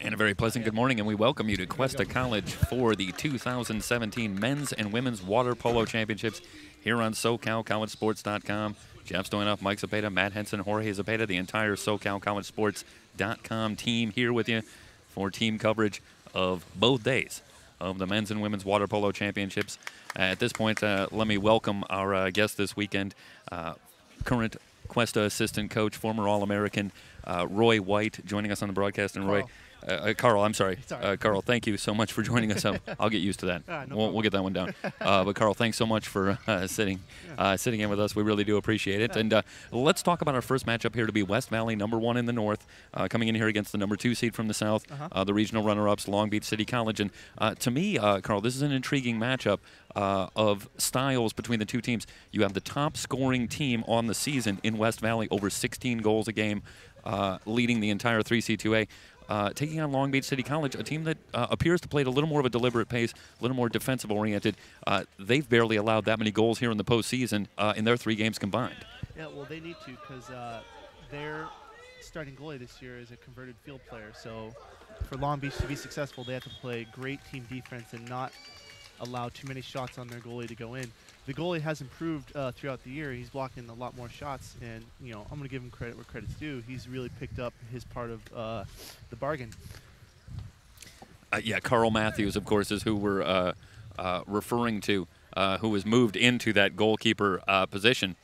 And a very pleasant good morning, and we welcome you to Cuesta College for the 2017 Men's and Women's Water Polo Championships here on SoCalCollegeSports.com. Jeff Stoynoff, Mike Zepeda, Matt Henson, Jorge Zepeda, the entire SoCalCollegeSports.com team here with you for team coverage of both days of the Men's and Women's Water Polo Championships. At this point, let me welcome our guest this weekend, current Cuesta assistant coach, former All-American Roy White, joining us on the broadcast. And Roy, Carl, I'm sorry. Carl, thank you so much for joining us. I'll get used to that. We'll get that one down. But Carl, thanks so much for sitting in with us. We really do appreciate it. And let's talk about our first matchup here to be West Valley, #1 in the north, coming in here against the #2 seed from the south, the regional runner-ups, Long Beach City College. And to me, Carl, this is an intriguing matchup of styles between the two teams. You have the top scoring team on the season in West Valley, over 16 goals a game, leading the entire 3C2A. Taking on Long Beach City College, a team that appears to play at a little more of a deliberate pace, a little more defensive-oriented. They've barely allowed that many goals here in the postseason in their 3 games combined. Yeah, well, they need to, because their starting goalie this year is a converted field player. So for Long Beach to be successful, they have to play great team defense and not allow too many shots on their goalie to go in. The goalie has improved throughout the year. He's blocking a lot more shots, and I'm going to give him credit where credit's due. He's really picked up his part of the bargain. Yeah, Carl Matthews, of course, is who we're referring to, who was moved into that goalkeeper position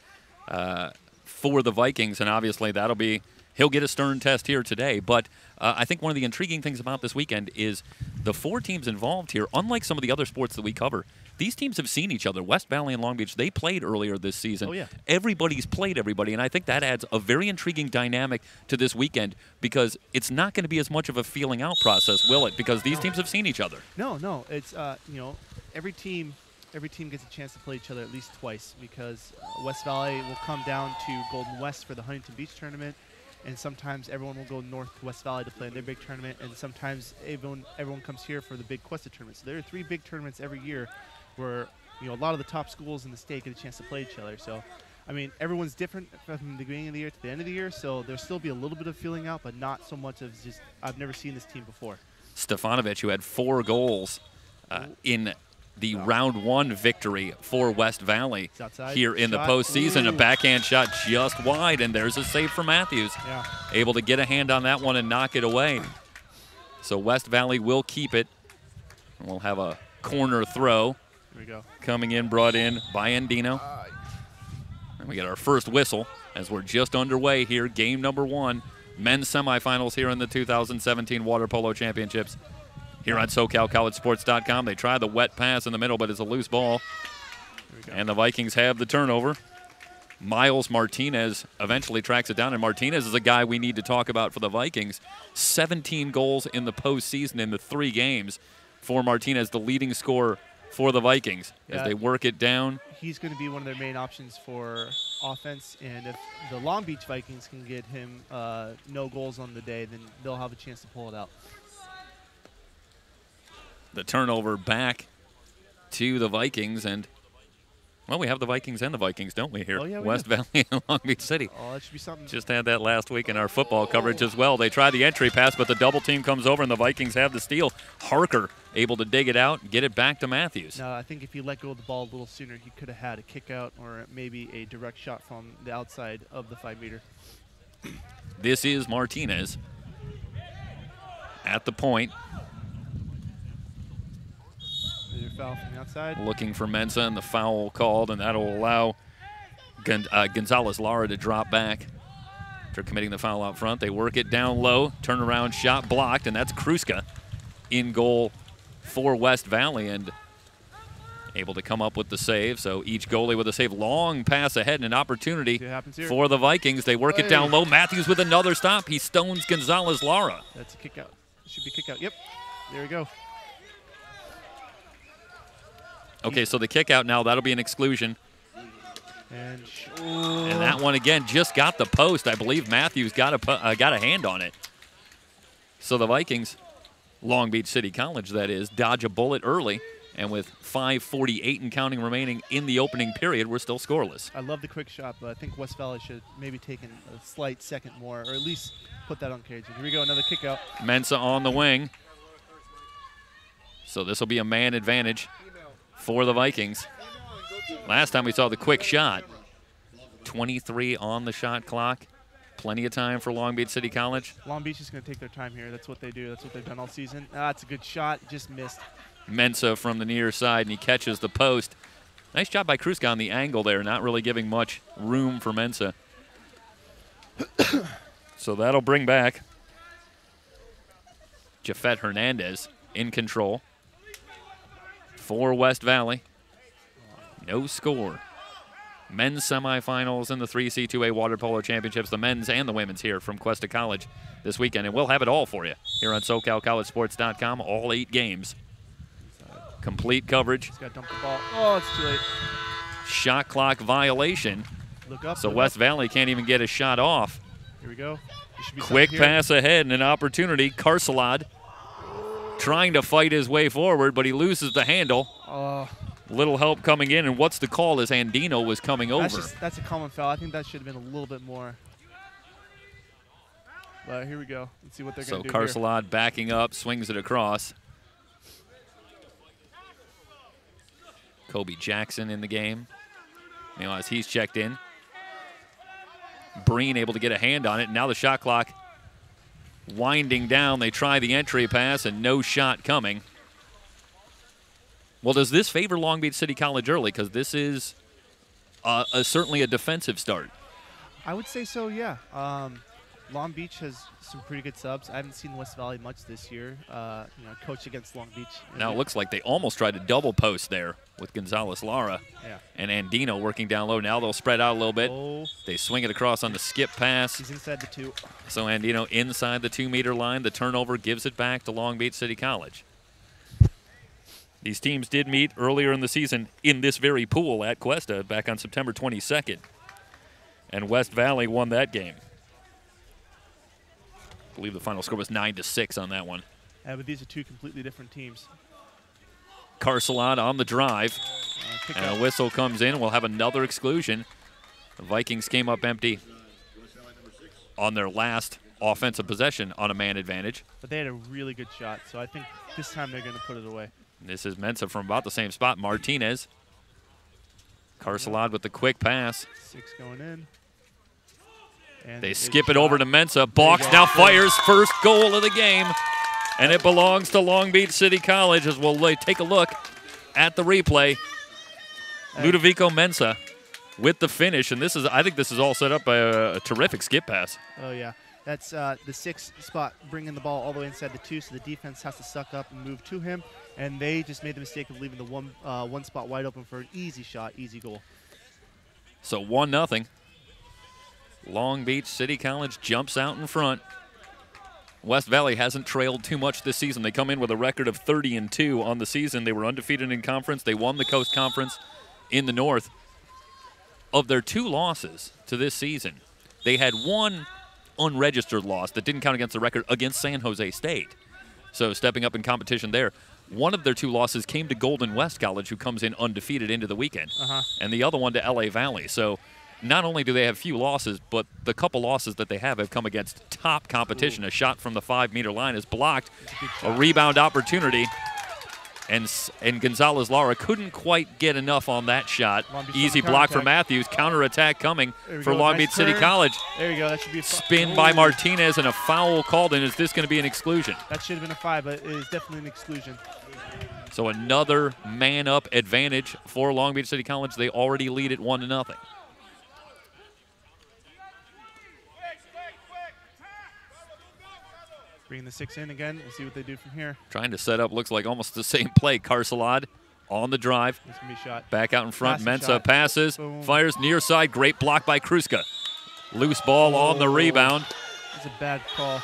for the Vikings, and obviously he'll get a stern test here today. But I think one of the intriguing things about this weekend is the 4 teams involved here, unlike some of the other sports that we cover, these teams have seen each other. West Valley and Long Beach, they played earlier this season. Oh, yeah. Everybody's played everybody, and I think that adds a very intriguing dynamic to this weekend because it's not going to be as much of a feeling out process, will it? Because these teams have seen each other. No. It's, every team gets a chance to play each other at least twice because West Valley will come down to Golden West for the Huntington Beach tournament, and sometimes everyone will go north to West Valley to play in their big tournament, and sometimes everyone comes here for the big Cuesta tournament. So there are 3 big tournaments every year where a lot of the top schools in the state get a chance to play each other. So, I mean, everyone's different from the beginning of the year to the end of the year, so there'll still be a little bit of feeling out, but not so much as just I've never seen this team before. Stefanovic, who had 4 goals in the round 1 victory for West Valley here in the postseason. A backhand shot just wide, and there's a save for Matthews. Yeah. Able to get a hand on that one and knock it away. So West Valley will keep it. And we'll have a corner throw. Here we go. Coming in, brought in by Andino. And we get our first whistle as we're just underway here. Game #1, men's semifinals here in the 2017 Water Polo Championships. Here on SoCalCollegeSports.com, they try the wet pass in the middle, but it's a loose ball. And the Vikings have the turnover. Miles Martinez eventually tracks it down, and Martinez is a guy we need to talk about for the Vikings. 17 goals in the postseason in the 3 games for Martinez, the leading scorer for the Vikings as they work it down. He's going to be one of their main options for offense, and if the Long Beach Vikings can get him no goals on the day, then they'll have a chance to pull it out. The turnover back to the Vikings, and well, we have the Vikings and the Vikings, don't we, here? Oh, yeah, we West do. Valley and Long Beach City. Oh, that should be something. Just had that last week in our football coverage as well. They try the entry pass, but the double team comes over, and the Vikings have the steal. Harker able to dig it out and get it back to Matthews. No, I think if he let go of the ball a little sooner, he could have had a kick out or maybe a direct shot from the outside of the 5-meter. This is Martinez at the point. Foul from the outside. Looking for Mensa, and the foul called, and that'll allow Gonzalez Lara to drop back after committing the foul out front. They work it down low, turnaround shot blocked, and that's Kruska in goal for West Valley, and able to come up with the save. So each goalie with a save. Long pass ahead and an opportunity for the Vikings. They work it down low. Matthews with another stop. He stones Gonzalez Lara. That's a kick out. Should be kick out. Yep. There we go. Okay, so the kick out now, that'll be an exclusion. And that one, again, just got the post. I believe Matthews got a hand on it. So the Vikings, Long Beach City College, that is, dodge a bullet early And with 5:48 and counting remaining in the opening period, we're still scoreless. I love the quick shot, but I think West Valley should maybe take a slight second more, or at least put that on cage. Here we go, another kick out. Mensah on the wing. So this will be a man advantage for the Vikings. Last time we saw the quick shot. 23 on the shot clock. Plenty of time for Long Beach City College. Long Beach is going to take their time here. That's what they do. That's what they've done all season. That's a good shot. Just missed. Mensah from the near side, and he catches the post. Nice job by Kruska on the angle there, not really giving much room for Mensah. So that'll bring back Jafet Hernandez in control for West Valley. No score. Men's semifinals in the 3C2A Water Polo Championships, the men's and the women's here from Cuesta College this weekend. And we'll have it all for you here on SoCalCollegeSports.com, all 8 games. Complete coverage. He's got to dump the ball. Oh, it's too late. Shot clock violation. Look up. So look West up. Valley can't even get a shot off. Here we go. Quick pass ahead and an opportunity. Carcelad trying to fight his way forward, but he loses the handle. Little help coming in, and what's the call as Andino was coming over? That's a common foul. I think that should have been a little bit more. But here we go. Let's see what they're going to do. So Carcelad backing up, swings it across. Kobe Jackson in the game. You know, as he's checked in. Breen able to get a hand on it. Now the shot clock winding down. They try the entry pass, and no shot coming. Well, does this favor Long Beach City College early? Because this is certainly a defensive start. I would say so, yeah. Long Beach has some pretty good subs. I haven't seen West Valley much this year. Coach against Long Beach. Now it looks like they almost tried to double post there with Gonzalez Lara and Andino working down low. Now they'll spread out a little bit. They swing it across on the skip pass. He's inside the 2. So Andino inside the 2-meter line. The turnover gives it back to Long Beach City College. These teams did meet earlier in the season in this very pool at Cuesta back on September 22nd. And West Valley won that game. I believe the final score was 9-6 on that one. Yeah, but these are 2 completely different teams. Carcelad on the drive. And a whistle comes in. We'll have another exclusion. The Vikings came up empty on their last offensive possession on a man advantage. But they had a really good shot, so I think this time they're going to put it away. This is Mensah from about the same spot. Martinez. Carcelad with the quick pass. 6 going in. And they skip it over to Mensah. Boggs now fires first goal of the game. And it belongs to Long Beach City College as we'll take a look at the replay. Ludovico Mensah with the finish. And I think this is all set up by a terrific skip pass. Oh, yeah. That's the 6th spot, bringing the ball all the way inside the 2, so the defense has to suck up and move to him. And they just made the mistake of leaving the one spot wide open for an easy shot, easy goal. So 1-0. Long Beach City College jumps out in front. West Valley hasn't trailed too much this season. They come in with a record of 30-2 on the season. They were undefeated in conference. They won the Coast Conference in the North. Of their 2 losses to this season, they had 1 unregistered loss that didn't count against the record against San Jose State. So stepping up in competition there. One of their 2 losses came to Golden West College, who comes in undefeated into the weekend. And the other one to LA Valley. So not only do they have few losses, but the couple losses that they have come against top competition. A shot from the 5-meter line is blocked. A rebound opportunity. And Gonzalez Lara couldn't quite get enough on that shot. Easy block for Matthews. Counterattack coming for Long Beach City College. There you go. That should be a spin by Martinez and a foul called in. Is this going to be an exclusion? That should have been a 5, but it is definitely an exclusion. So another man-up advantage for Long Beach City College. They already lead at 1-0. Bringing the 6 in again. We'll see what they do from here. Trying to set up, looks like almost the same play. Carcelad on the drive. This can be shot. Back out in front. Mensah passes, fires near side. Great block by Kruska. Loose ball on the rebound. That's a bad call.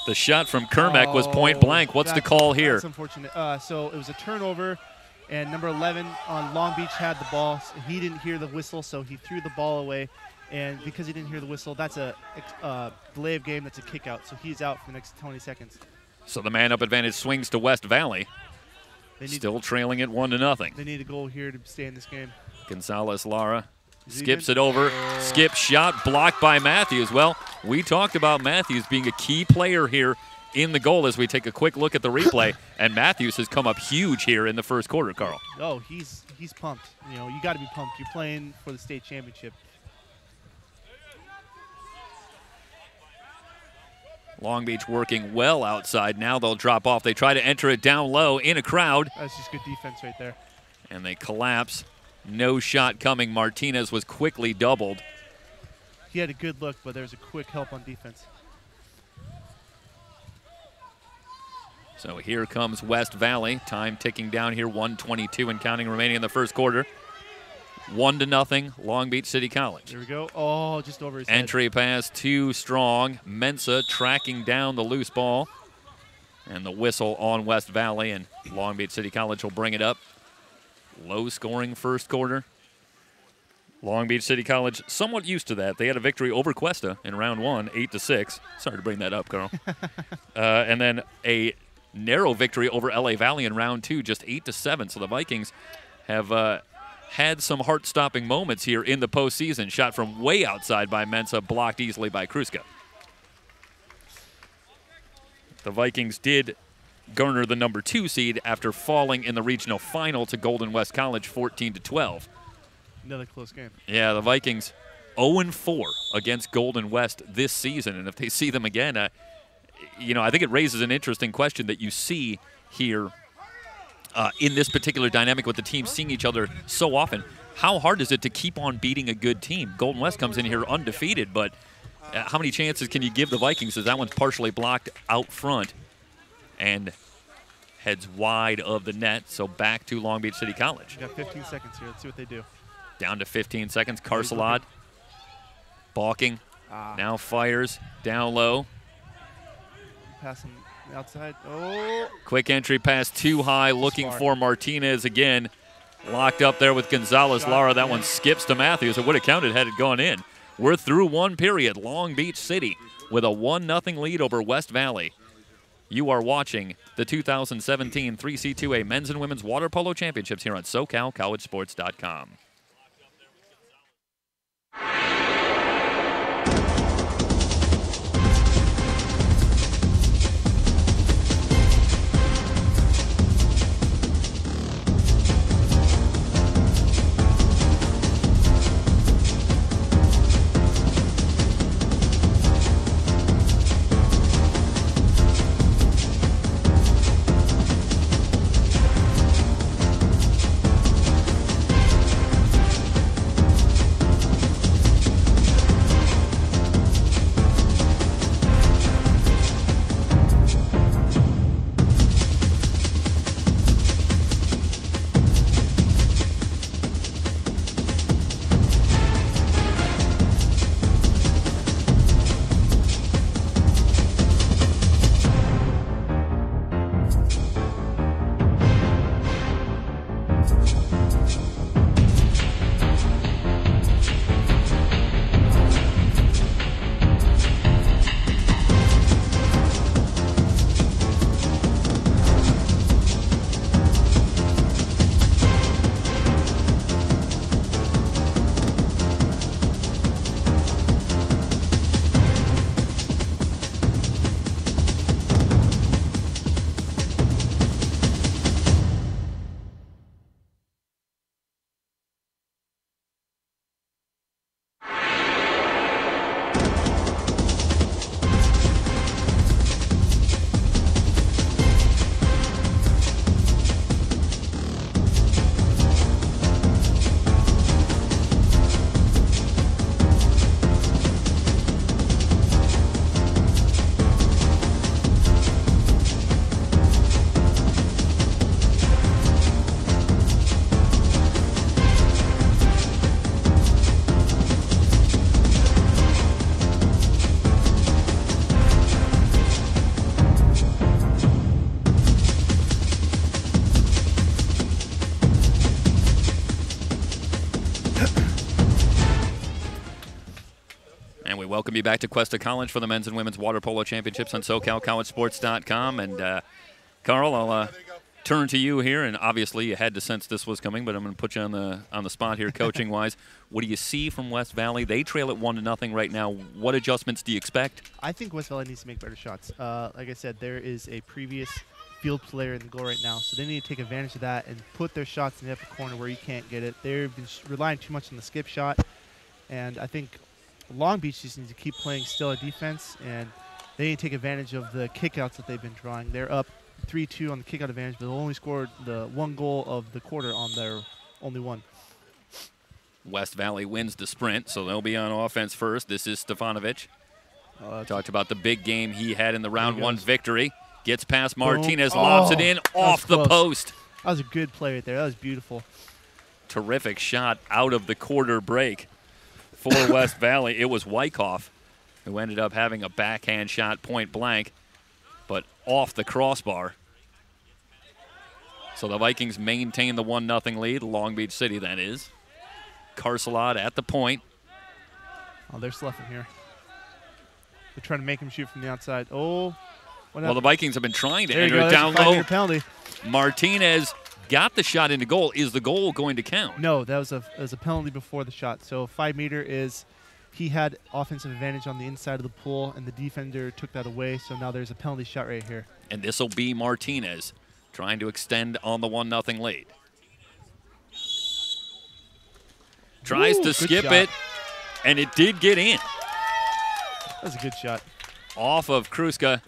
The shot from Kermack was point blank. What's the call here? That's unfortunate. So it was a turnover, and number 11 on Long Beach had the ball. He didn't hear the whistle, so he threw the ball away. And because he didn't hear the whistle, that's a delay of game. That's a kick out. So he's out for the next 20 seconds. So the man-up advantage swings to West Valley. Still trailing it 1-0. They need a goal here to stay in this game. Gonzalez Lara skips it over. Skip shot blocked by Matthews. Well, we talked about Matthews being a key player here in the goal as we take a quick look at the replay. And Matthews has come up huge here in the first quarter, Carl. Oh, he's pumped. You know, you got to be pumped. You're playing for the state championship. Long Beach working well outside. Now they'll drop off. They try to enter it down low in a crowd. That's just good defense right there. And they collapse. No shot coming. Martinez was quickly doubled. He had a good look, but there's a quick help on defense. So here comes West Valley. Time ticking down here, 1:22 and counting remaining in the first quarter. 1-0, Long Beach City College. Here we go. Oh, just over his head. Entry pass too strong. Mensa tracking down the loose ball. And the whistle on West Valley, and Long Beach City College will bring it up. Low-scoring first quarter. Long Beach City College somewhat used to that. They had a victory over Cuesta in round 1, 8-6. Sorry to bring that up, Carl. And then a narrow victory over LA Valley in round 2, just 8-7. So the Vikings have had some heart-stopping moments here in the postseason. Shot from way outside by Mensa, blocked easily by Kruska. The Vikings did garner the number 2 seed after falling in the regional final to Golden West College 14-12. Another close game. Yeah, the Vikings 0-4 against Golden West this season, and if they see them again, you know, I think it raises an interesting question that you see here in this particular dynamic with the teams seeing each other so often. How hard is it to keep on beating a good team? Golden West comes in here undefeated, but how many chances can you give the Vikings as that one's partially blocked out front and heads wide of the net? So back to Long Beach City College. We got 15 seconds here. Let's see what they do. Down to 15 seconds. Carcelot balking. Now fires down low. Passing outside. Oh. Quick entry pass too high, looking for Martinez again. Locked up there with Gonzalez Lara. That one skips to Matthews. It would have counted had it gone in. We're through one period. Long Beach City with a 1-0 lead over West Valley. You are watching the 2017 3C2A Men's and Women's Water Polo Championships here on SoCalCollegeSports.com. welcome you back to Cuesta College for the men's and women's water polo championships on SoCalCollegeSports.com. And Carl, I'll turn to you here, and obviously you had to sense this was coming, but I'm going to put you on the spot here, coaching-wise. What do you see from West Valley? They trail at 1-0 right now. What adjustments do you expect? I think West Valley needs to make better shots. Like I said, there is a previous field player in the goal right now, so they need to take advantage of that and put their shots in the upper corner where you can't get it. They've been relying too much on the skip shot, and I think Long Beach just needs to keep playing stellar defense, and they need to take advantage of the kickouts that they've been drawing. They're up 3-2 on the kickout advantage, but they've only scored the one goal of the quarter on their only one. West Valley wins the sprint, so they'll be on offense first. This is Stefanovic. Talked about the big game he had in the round one victory. Gets past Martinez, lobs it in off the post. That was a good play right there. That was beautiful. Terrific shot out of the quarter break for West Valley. It was Wyckoff who ended up having a backhand shot point blank, but off the crossbar. So the Vikings maintain the 1-0 lead. Long Beach City, that is. Carcelot at the point. Oh, they're sloughing here. They're trying to make him shoot from the outside. Oh. Well, the Vikings have been trying to enter it down low. Penalty. Martinez got the shot into goal. Is the goal going to count? No, that was a penalty before the shot. So 5 meter is he had offensive advantage on the inside of the pool, and the defender took that away. So now there's a penalty shot right here. And this will be Martinez trying to extend on the 1-0 lead. Tries to skip it, and it did get in. That was a good shot. Off of Kruska.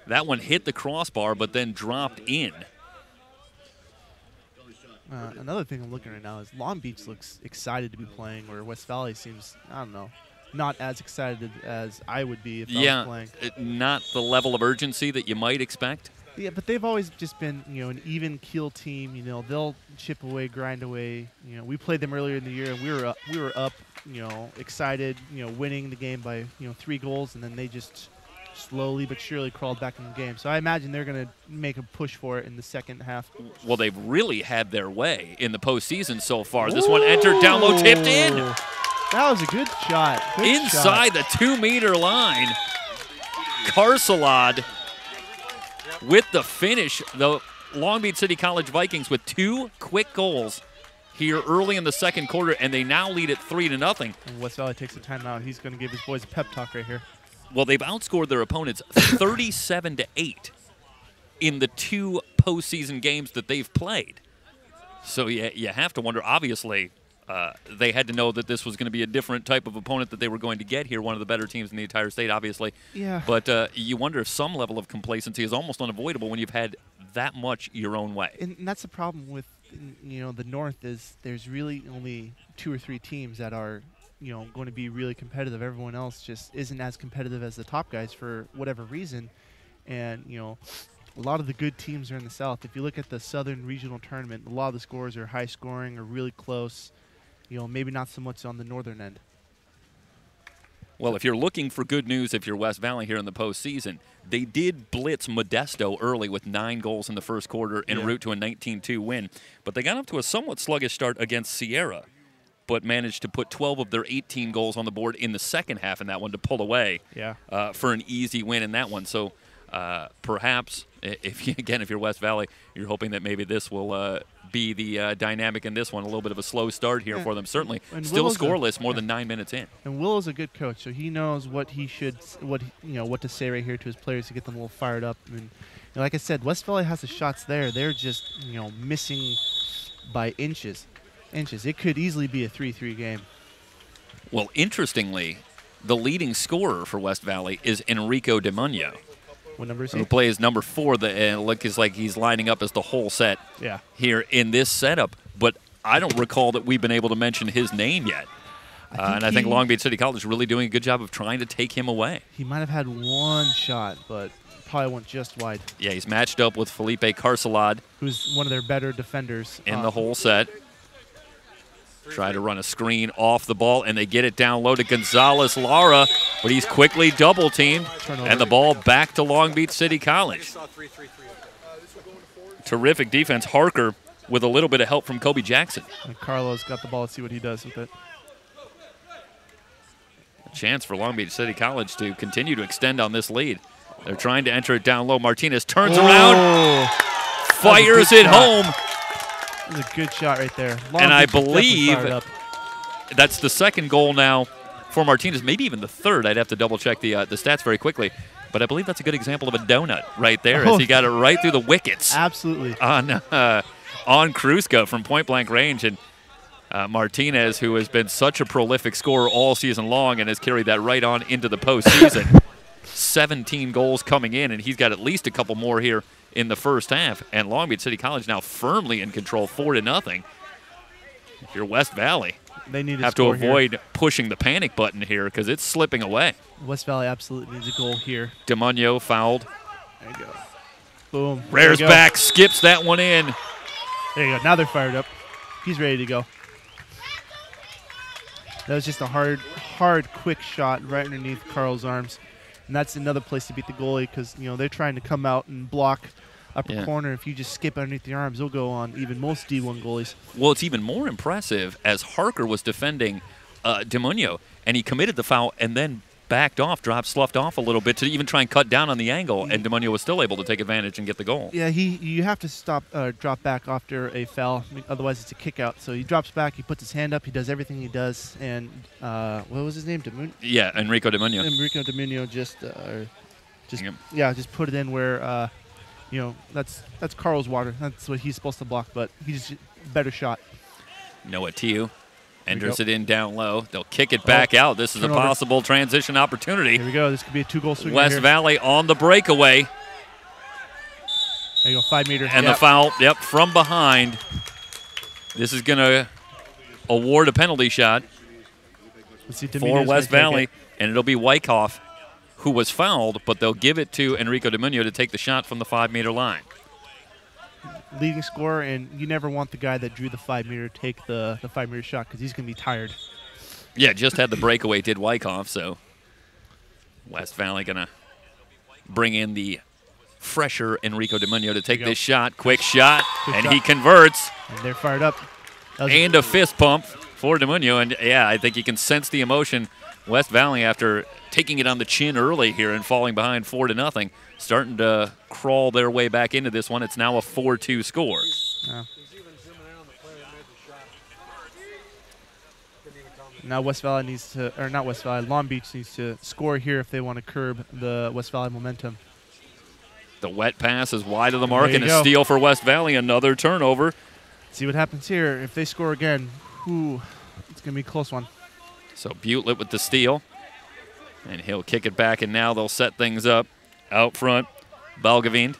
That one hit the crossbar, but then dropped in. Another thing I'm looking at right now is Long Beach looks excited to be playing, where West Valley seems, I don't know, not as excited as I would be if I was playing. Not the level of urgency that you might expect. Yeah, but they've always just been, an even keel team. They'll chip away, grind away. We played them earlier in the year, and we were up, excited, winning the game by 3 goals, and then they just slowly but surely crawled back in the game. So I imagine they're going to make a push for it in the second half. Well, they've really had their way in the postseason so far. This one entered down low, tipped in. That was a good shot. Inside the 2-meter line. Carcelot with the finish. The Long Beach City College Vikings with 2 quick goals here early in the second quarter, and they now lead at 3-0. And West Valley takes a timeout. He's going to give his boys a pep talk right here. Well, they've outscored their opponents 37-8 in the 2 postseason games that they've played. So you have to wonder, obviously, they had to know that this was going to be a different type of opponent that they were going to get here, one of the better teams in the entire state, obviously. Yeah. But you wonder if some level of complacency is almost unavoidable when you've had that much your own way. And that's the problem with, the North is there's really only 2 or 3 teams that are going to be really competitive. Everyone else just isn't as competitive as the top guys for whatever reason. And, a lot of the good teams are in the South. If you look at the Southern Regional Tournament, a lot of the scores are high scoring or really close. Maybe not so much on the northern end. Well, if you're looking for good news, if you're West Valley here in the postseason, they did blitz Modesto early with 9 goals in the first quarter en route to a 19-2 win. But they got up to a somewhat sluggish start against Sierra, but managed to put 12 of their 18 goals on the board in the second half in that one to pull away for an easy win in that one. So perhaps, if you're West Valley, you're hoping that maybe this will be the dynamic in this one. A little bit of a slow start here for them, certainly. And still Willow's scoreless more than 9 minutes in. And Willow's a good coach, so he knows what he should, what to say right here to his players to get them a little fired up. And like I said, West Valley has the shots there. They're just missing by inches. It could easily be a 3-3 game. Well, interestingly, the leading scorer for West Valley is Enrico De Munio. What number is he? Who plays number 4, and it looks like he's lining up as the whole set here in this setup. But I don't recall that we've been able to mention his name yet. And I think Long Beach City College is really doing a good job of trying to take him away. He might have had 1 shot, but probably went just wide. Yeah, he's matched up with Felipe Carcelad, who's one of their better defenders in the whole set. Try to run a screen off the ball, and they get it down low to Gonzalez Lara, but he's quickly double-teamed, and the ball back to Long Beach City College. Terrific defense. Harker with a little bit of help from Kobe Jackson. And Carlos got the ball. Let's see what he does with it. chance for Long Beach City College to continue to extend on this lead. They're trying to enter it down low. Martinez turns around, fires it home. That was a good shot right there. And I believe that's the second goal now for Martinez, maybe even the third. I'd have to double check the stats very quickly. But I believe that's a good example of a donut right there, as he got it right through the wickets. Absolutely. On Kruska from point-blank range. And Martinez, who has been such a prolific scorer all season long and has carried that right on into the postseason. 17 goals coming in, and he's got at least a couple more here in the first half. And Long Beach City College now firmly in control, 4-0. If you're West Valley, they need have to avoid pushing the panic button here because it's slipping away. West Valley absolutely needs a goal here. DeMunio fouled. There you go. Boom. Rares back, skips that one in. There you go. Now they're fired up. He's ready to go. That was just a hard, quick shot right underneath Carl's arms. And that's another place to beat the goalie because, you know, they're trying to come out and block upper corner. If you just skip underneath the arms, they'll go on even most D1 goalies. Well, it's even more impressive as Harker was defending DeMunio, and he committed the foul and then backed off, sloughed off a little bit to even try and cut down on the angle, and DeMunio was still able to take advantage and get the goal. Yeah, you have to drop back after a foul, otherwise it's a kick out. So he drops back, he puts his hand up, he does everything he does, and what was his name? Yeah, Enrico DeMunio. Enrico DeMunio just put it in where, you know, that's Carl's water. That's what he's supposed to block, but he's a better shot. Noah Tiu enters it in down low. They'll kick it back out. This is a possible transition opportunity. Here we go. This could be a 2-goal swing. West Valley on the breakaway. There you go, 5 meter. And the foul, from behind. This is going to award a penalty shot for West Valley, and it'll be Wyckoff who was fouled, but they'll give it to Enrico DeMunio to take the shot from the 5-meter line. Leading scorer, and you never want the guy that drew the 5-meter take the 5-meter shot because he's going to be tired. Yeah, just had the breakaway, did Wyckoff, so West Valley going to bring in the fresher Enrico DeMunio to take this shot. Quick shot, he converts. And they're fired up. And a fist pump for DeMunio, and yeah, I think you can sense the emotion. West Valley, after taking it on the chin early here and falling behind 4-0, starting to crawl their way back into this one. It's now a 4-2 score. Yeah. Now West Valley needs to, or not West Valley, Long Beach needs to score here if they want to curb the West Valley momentum. The wet pass is wide of the mark and a steal for West Valley. Another turnover. See what happens here. If they score again, it's going to be a close one. So Butlet with the steal, and he'll kick it back, and now they'll set things up out front. Belgavind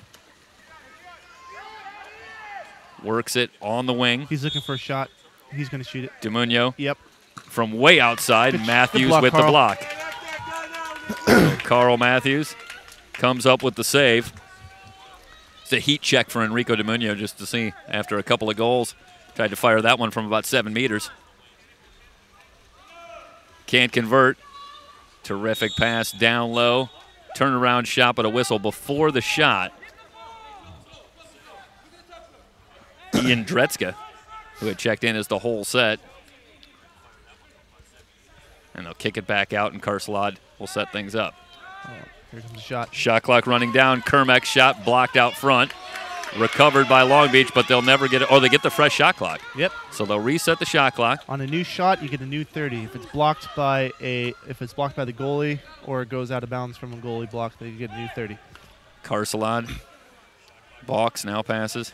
works it on the wing. He's looking for a shot. He's going to shoot it. DeMunio. Yep. From way outside, Matthews block, with Carl. the block. So Carl Matthews comes up with the save. It's a heat check for Enrico DeMunio just to see after a couple of goals. Tried to fire that one from about 7 meters. Can't convert. Terrific pass down low. Turnaround shot, but a whistle before the shot. Ian Dretzka, who had checked in as the whole set. And they'll kick it back out, and Karslad will set things up. Here comes the shot. Shot clock running down. Kermack's shot blocked out front. Recovered by Long Beach, but they'll never get it. Or they get the fresh shot clock. Yep. So they'll reset the shot clock. On a new shot, you get a new 30. If it's blocked by the goalie or it goes out of bounds from a goalie block, then you get a new 30. Karslad. Box now passes.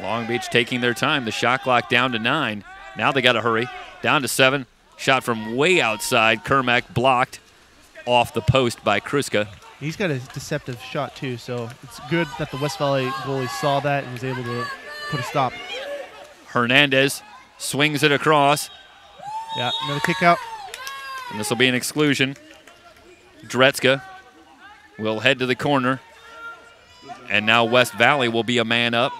Long Beach taking their time. The shot clock down to 9. Now they got to hurry. Down to 7. Shot from way outside. Kermack blocked off the post by Kruska. He's got a deceptive shot, too, so it's good that the West Valley goalie saw that and was able to put a stop. Hernandez swings it across. Yeah, another kick out. And this will be an exclusion. Dretzka will head to the corner. And now West Valley will be a man up.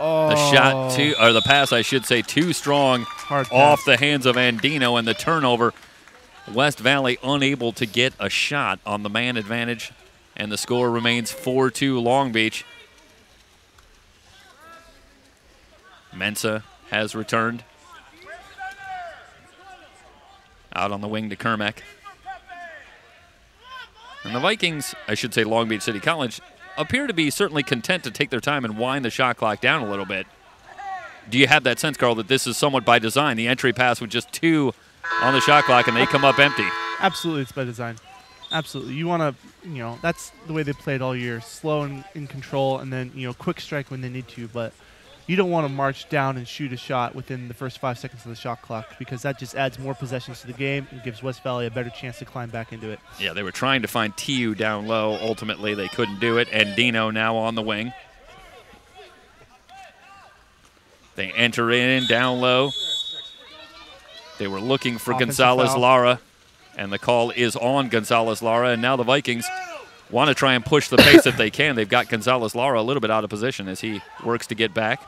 Oh. The shot or the pass, I should say, too strong off the hands of Andino, and the turnover. West Valley unable to get a shot on the man advantage, And the score remains 4-2 Long Beach. Mensah has returned. Out on the wing to Kermack. And the Vikings, I should say Long Beach City College, appear to be certainly content to take their time and wind the shot clock down a little bit. Do you have that sense, Carl, that this is somewhat by design? The entry pass with just 2 on the shot clock and they come up empty. Absolutely, it's by design. Absolutely. You want to, that's the way they played all year. Slow and in control, and then, quick strike when they need to. But you don't want to march down and shoot a shot within the first 5 seconds of the shot clock, because that just adds more possessions to the game and gives West Valley a better chance to climb back into it. Yeah, they were trying to find TU down low. Ultimately, they couldn't do it. And Dino now on the wing. They enter in down low. They were looking for Gonzalez Lara, and the call is on Gonzalez Lara. And now the Vikings want to try and push the pace if they can. They've got Gonzalez Lara a little bit out of position as he works to get back.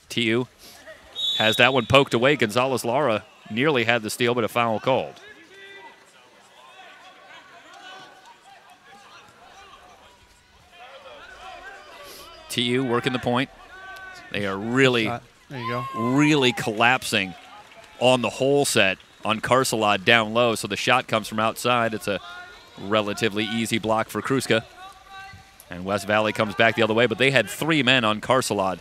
TU has that one poked away. Gonzalez Lara nearly had the steal, but a foul called. TU working the point. They are really, there you go, really collapsing on the whole set on Carcelad down low. So the shot comes from outside. It's a relatively easy block for Kruska. And West Valley comes back the other way, but they had 3 men on Carcelad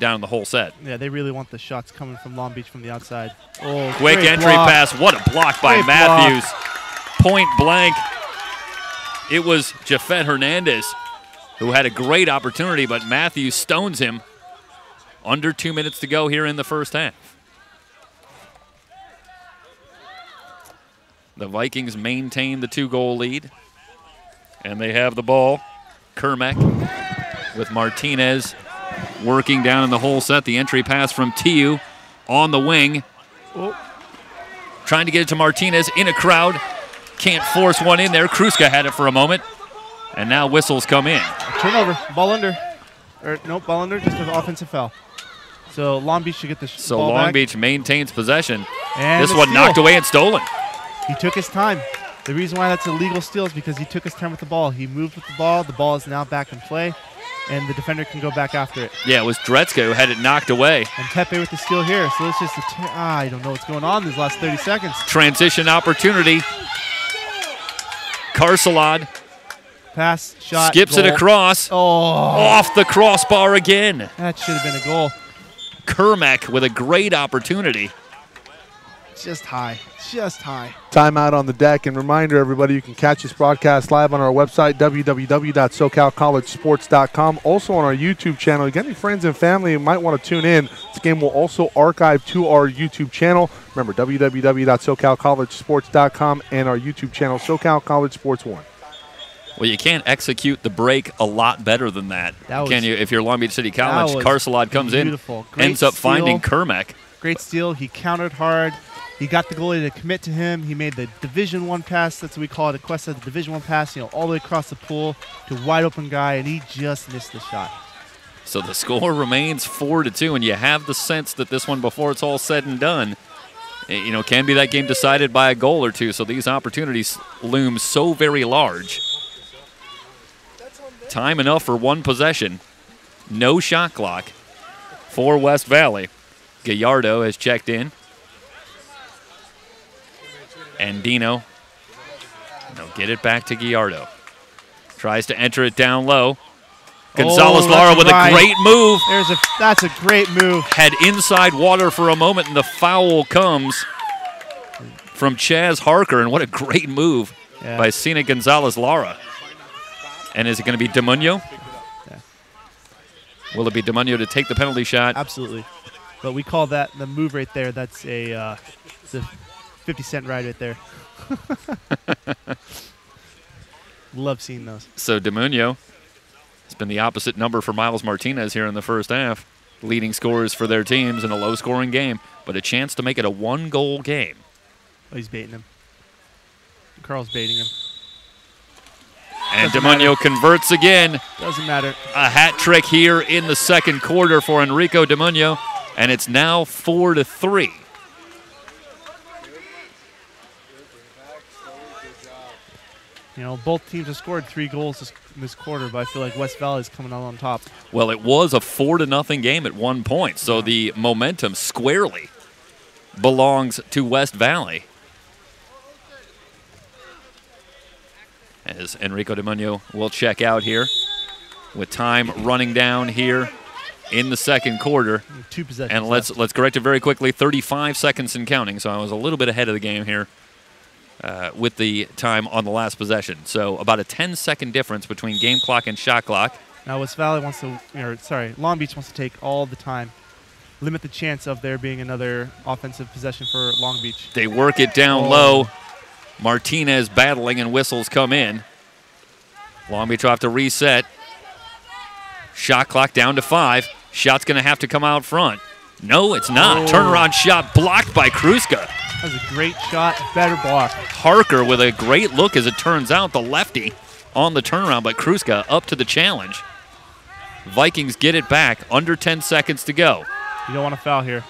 down the whole set. Yeah, they really want the shots coming from Long Beach from the outside. Oh, quick entry pass. What a block by Matthews. Point blank. It was Jafet Hernandez who had a great opportunity, but Matthews stones him. Under 2 minutes to go here in the first half. The Vikings maintain the 2-goal lead, and they have the ball. Kermack with Martinez working down in the whole set. The entry pass from TU on the wing. Oh. Trying to get it to Martinez in a crowd. Can't force one in there. Kruska had it for a moment, and now whistles come in. Turnover, ball under. Nope, ball under, just an offensive foul. So Long Beach should get the ball back. So Long Beach maintains possession. And this one knocked away and stolen. He took his time. The reason why that's a legal steal is because he took his time with the ball. He moved with the ball. The ball is now back in play, and the defender can go back after it. Yeah, it was Dretzka who had it knocked away. And Tepe with the steal here. So it's just I don't know what's going on these last 30 seconds. Transition opportunity. Carcelad. Pass, shot, skips goal. It across. Oh. Off the crossbar again. That should have been a goal. Kermack with a great opportunity. Just high. Just high. Timeout on the deck. And reminder, everybody, you can catch this broadcast live on our website, www.socalcollegesports.com. Also on our YouTube channel. You got any friends and family who might want to tune in, this game will also archive to our YouTube channel. Remember, www.socalcollegesports.com and our YouTube channel, SoCal College Sports 1. Well, you can't execute the break a lot better than that, can you? If you're Long Beach City College, Carcelad comes beautiful. in, ends up finding Kermack. Great steal. He countered hard. He got the goalie to commit to him. He made the Division I pass. That's what we call it. A quest of the Division I pass, all the way across the pool to a wide open guy, and he just missed the shot. So the score remains 4-2, and you have the sense that this one, before it's all said and done, can be that game decided by a goal or two. So these opportunities loom so very large. Time enough for one possession. No shot clock for West Valley. Gallardo has checked in. And Dino, they'll get it back to Gallardo. Tries to enter it down low. Gonzalez Lara with a great move. That's a great move. Had inside water for a moment, and the foul comes from Chaz Harker. And what a great move by Sina Gonzalez Lara. And is it going to be DeMunio? Yeah. Will it be DeMunio to take the penalty shot? Absolutely. But we call that the move right there. That's a 50-cent ride right there. Love seeing those. So DeMunio has been the opposite number for Miles Martinez here in the first half. Leading scorers for their teams in a low-scoring game, but a chance to make it a one-goal game. Oh, he's baiting him. Carl's baiting him. And DeMunio converts again. Doesn't matter. A hat trick here in the second quarter for Enrico DeMunio, and it's now 4-3. You know, both teams have scored 3 goals this quarter, but I feel like West Valley is coming out on top. Well, it was a 4-0 game at one point, so the momentum squarely belongs to West Valley. As Enrico De Muño will check out here with time running down here in the second quarter. 2 possessions. And let's correct it very quickly. 35 seconds and counting, so I was a little bit ahead of the game here with the time on the last possession. So about a 10-second difference between game clock and shot clock. Now West Valley wants to, Long Beach wants to take all the time, limit the chance of there being another offensive possession for Long Beach. They work it down low. Martinez battling and whistles come in. Long Beach will have to reset. Shot clock down to 5. Shot's going to have to come out front. No, it's not. Turnaround shot blocked by Kruska. That was a great shot, better block. Harker with a great look, as it turns out, the lefty on the turnaround, but Kruska up to the challenge. Vikings get it back, under 10 seconds to go. You don't want to foul here.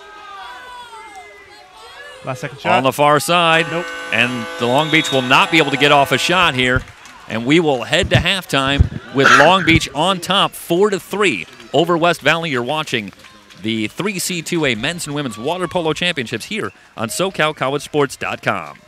Last second shot. On the far side. Nope. And the Long Beach will not be able to get off a shot here. And we will head to halftime with Long Beach on top, 4-3 over West Valley. You're watching the 3C2A Men's and Women's Water Polo Championships here on SoCalCollegeSports.com.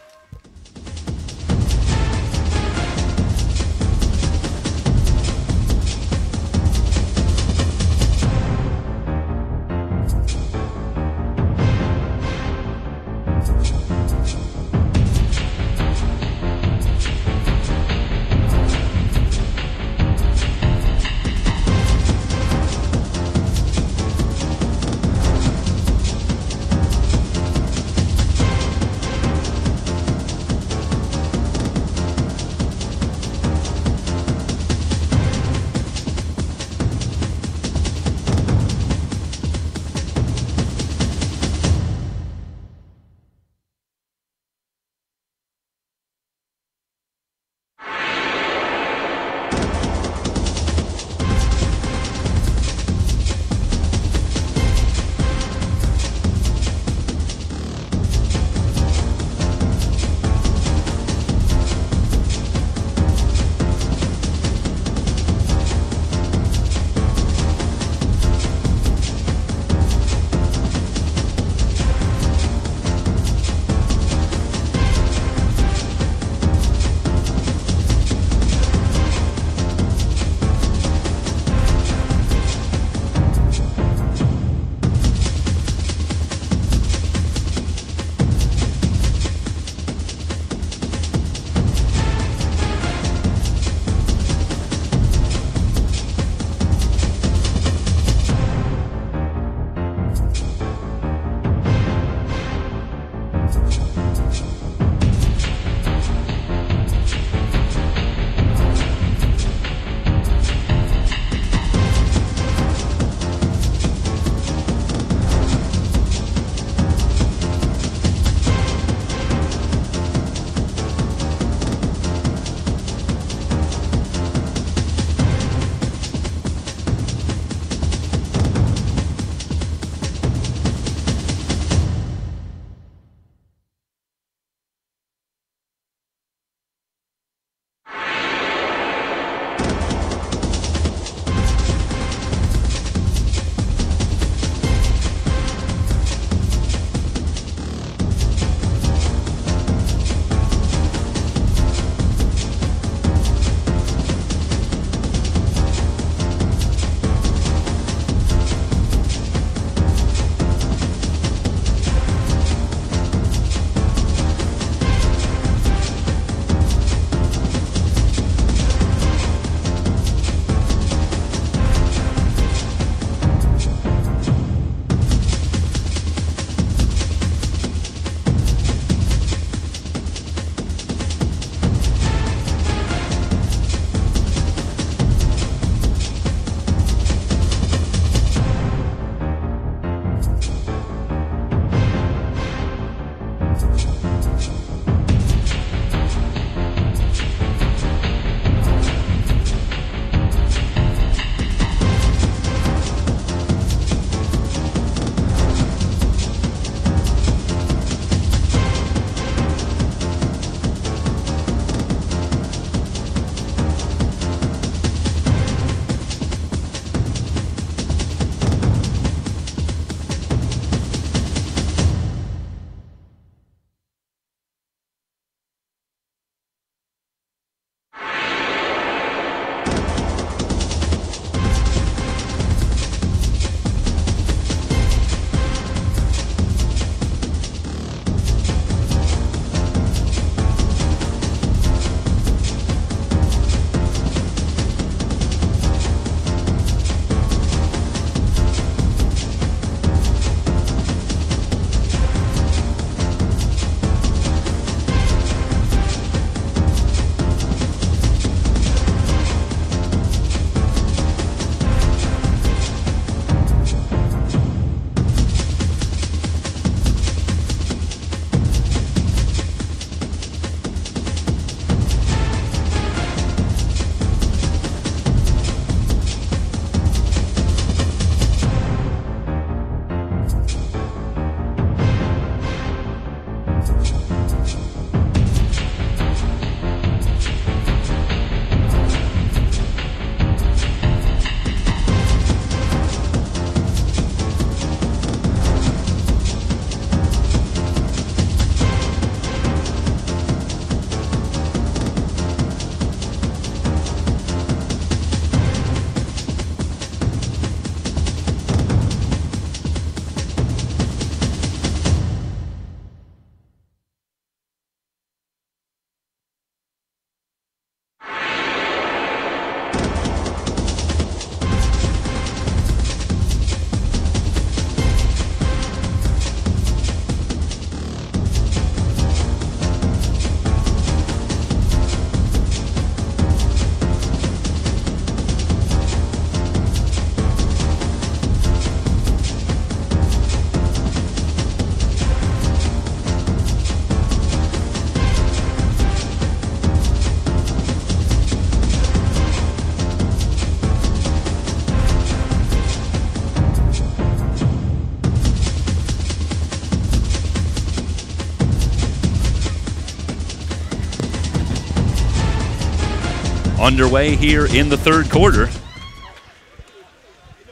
Underway here in the third quarter.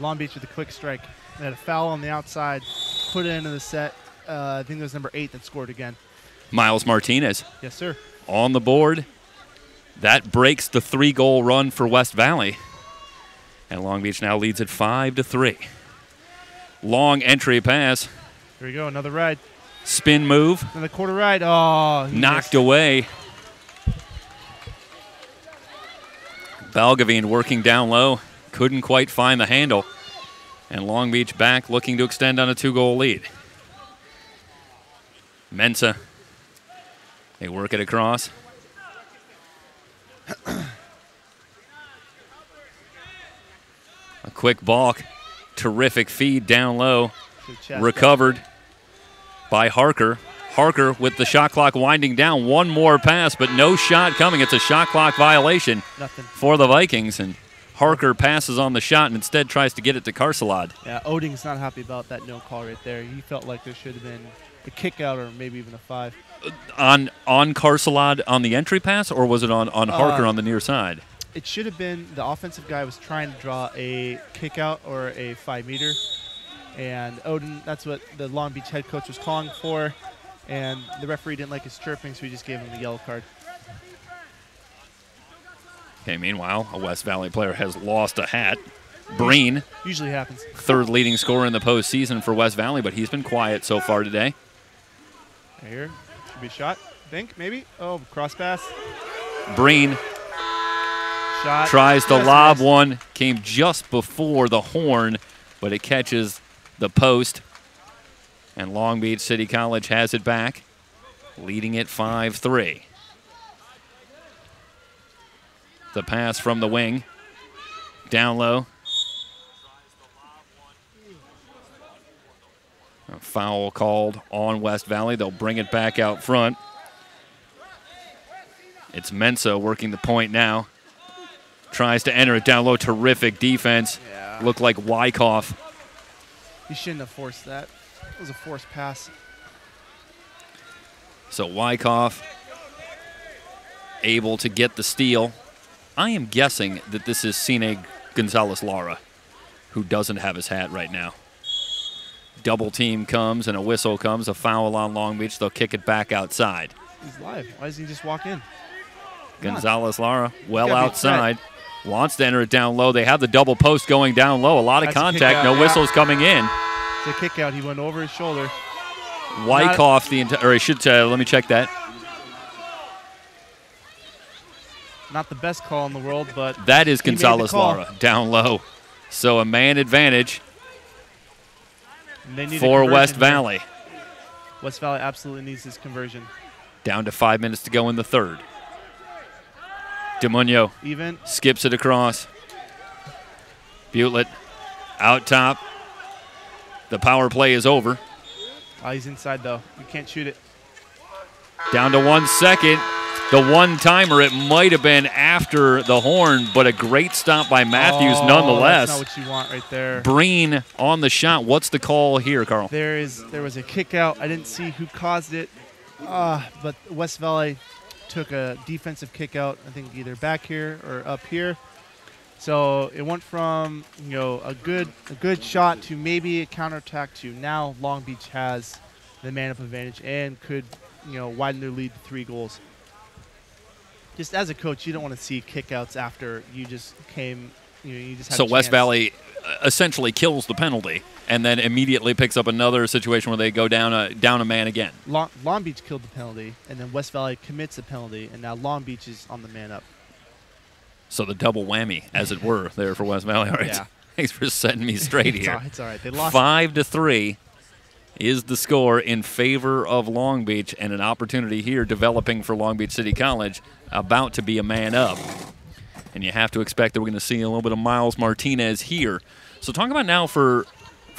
Long Beach with a quick strike. They had a foul on the outside, put it into the set. I think it was number 8 that scored again. Miles Martinez Yes, sir. on the board. That breaks the 3-goal run for West Valley. And Long Beach now leads at 5-3. Long entry pass. Here we go, another ride. Spin move. Another quarter ride. Oh, he Knocked missed. away. Balgavine working down low. Couldn't quite find the handle. And Long Beach back looking to extend on a 2-goal lead. Mensa. They work it across. A quick balk. Terrific feed down low. Recovered by Harker. Harker with the shot clock winding down. One more pass, but no shot coming. It's a shot clock violation for the Vikings. And Harker passes on the shot and instead tries to get it to Carcelad. Yeah, Oding's not happy about that no call right there. He felt like there should have been a kick out or maybe even a 5. On Carcelad on the entry pass, or was it on Harker on the near side? It should have been the offensive guy was trying to draw a kick out or a 5-meter. And Odin, that's what the Long Beach head coach was calling for. And the referee didn't like his chirping, so he just gave him the yellow card. Okay, meanwhile, a West Valley player has lost a hat. Breen, Usually happens. third leading scorer in the postseason for West Valley, but he's been quiet so far today. Here, should be a shot, I think, maybe. Oh, cross pass. Breen Shot. tries to Yes, lob yes. one, came just before the horn, but it catches the post. And Long Beach City College has it back, leading it 5-3. The pass from the wing, down low. A foul called on West Valley. They'll bring it back out front. It's Mensa working the point now. Tries to enter it down low. Terrific defense. Yeah. Looked like Wyckoff. He shouldn't have forced that. It was a forced pass. So Wyckoff able to get the steal. I am guessing that this is Cine Gonzalez-Lara, who doesn't have his hat right now. Double team comes and a whistle comes, a foul on Long Beach. They'll kick it back outside. He's live. Why doesn't he just walk in? Gonzalez-Lara well gotta be outside. Wants to enter it down low. They have the double post going down low. A lot of That's a kick contact. out, No yeah. whistles coming in. It's a kick out. He went over his shoulder. Wyckoff, or I should say, let me check that. Not the best call in the world, but That is he made the Gonzalez-Lara down low. So a man advantage And they need a for conversion West here. Valley. West Valley absolutely needs this conversion. Down to 5 minutes to go in the third. DeMunio Even. skips it across. Butlett out top. The power play is over. Oh, he's inside, though. You can't shoot it. Down to 1 second. The one-timer, it might have been after the horn, but a great stop by Matthews nonetheless. That's not what you want right there. Breen on the shot. What's the call here, Carl? There was a kick out. I didn't see who caused it, but West Valley took a defensive kick out. I think either back here or up here. So it went from a good shot to maybe a counterattack to now Long Beach has the man-up advantage and could widen their lead to 3 goals. Just as a coach, you don't want to see kickouts after you just came. You just had So a West chance. Valley essentially kills the penalty and then immediately picks up another situation where they go down a man again. Long Beach killed the penalty, and then West Valley commits a penalty, and now Long Beach is on the man-up. So the double whammy, as it were, there for West Valley. All right. Yeah. Thanks for setting me straight here. It's all right. They lost. 5-3 is the score in favor of Long Beach, and an opportunity here developing for Long Beach City College, about to be a man up. And you have to expect that we're going to see a little bit of Miles Martinez here. So talk about now for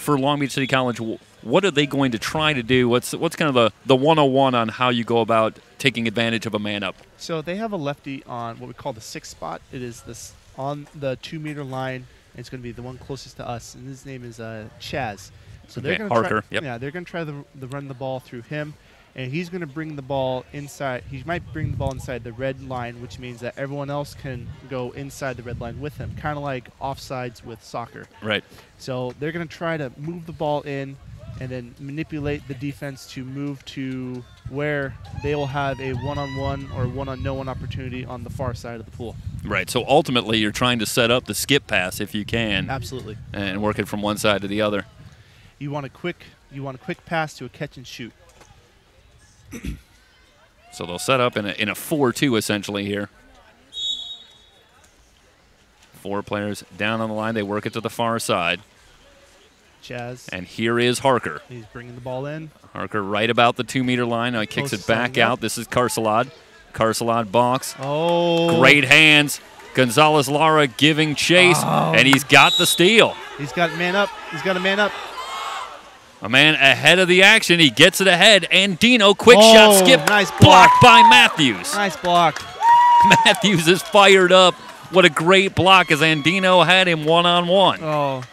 Long Beach City College, what are they going to try to do? What's kind of the 101 on how you go about taking advantage of a man up? So they have a lefty on what we call the 6th spot. It is this on the 2-meter line. It's going to be the one closest to us, and his name is Chaz. So they're Okay, going to Harker, try, yep. Yeah, they're going to try the run the ball through him, and he's going to bring the ball inside. He might bring the ball inside the red line, which means that everyone else can go inside the red line with him, kind of like offsides with soccer. Right. So they're going to try to move the ball in and then manipulate the defense to move to where they will have a one-on-one or one-on-no-one opportunity on the far side of the pool. Right. So ultimately, you're trying to set up the skip pass if you can. Absolutely. And work it from one side to the other. You want a quick pass to a catch and shoot. So they'll set up in a 4-2 essentially here. 4 players down on the line. They work it to the far side. Chaz. And here is Harker. He's bringing the ball in. Harker right about the 2-meter line. Now he kicks it back out. This is Carcelad. Carcelad box. Oh. Great hands. Gonzalez Lara giving chase, and he's got the steal. He's got man up. He's got a man up. A man ahead of the action. He gets it ahead. Andino, quick shot, skip. Nice block. Blocked by Matthews. Nice block. Matthews is fired up. What a great block as Andino had him one-on-one. Oh.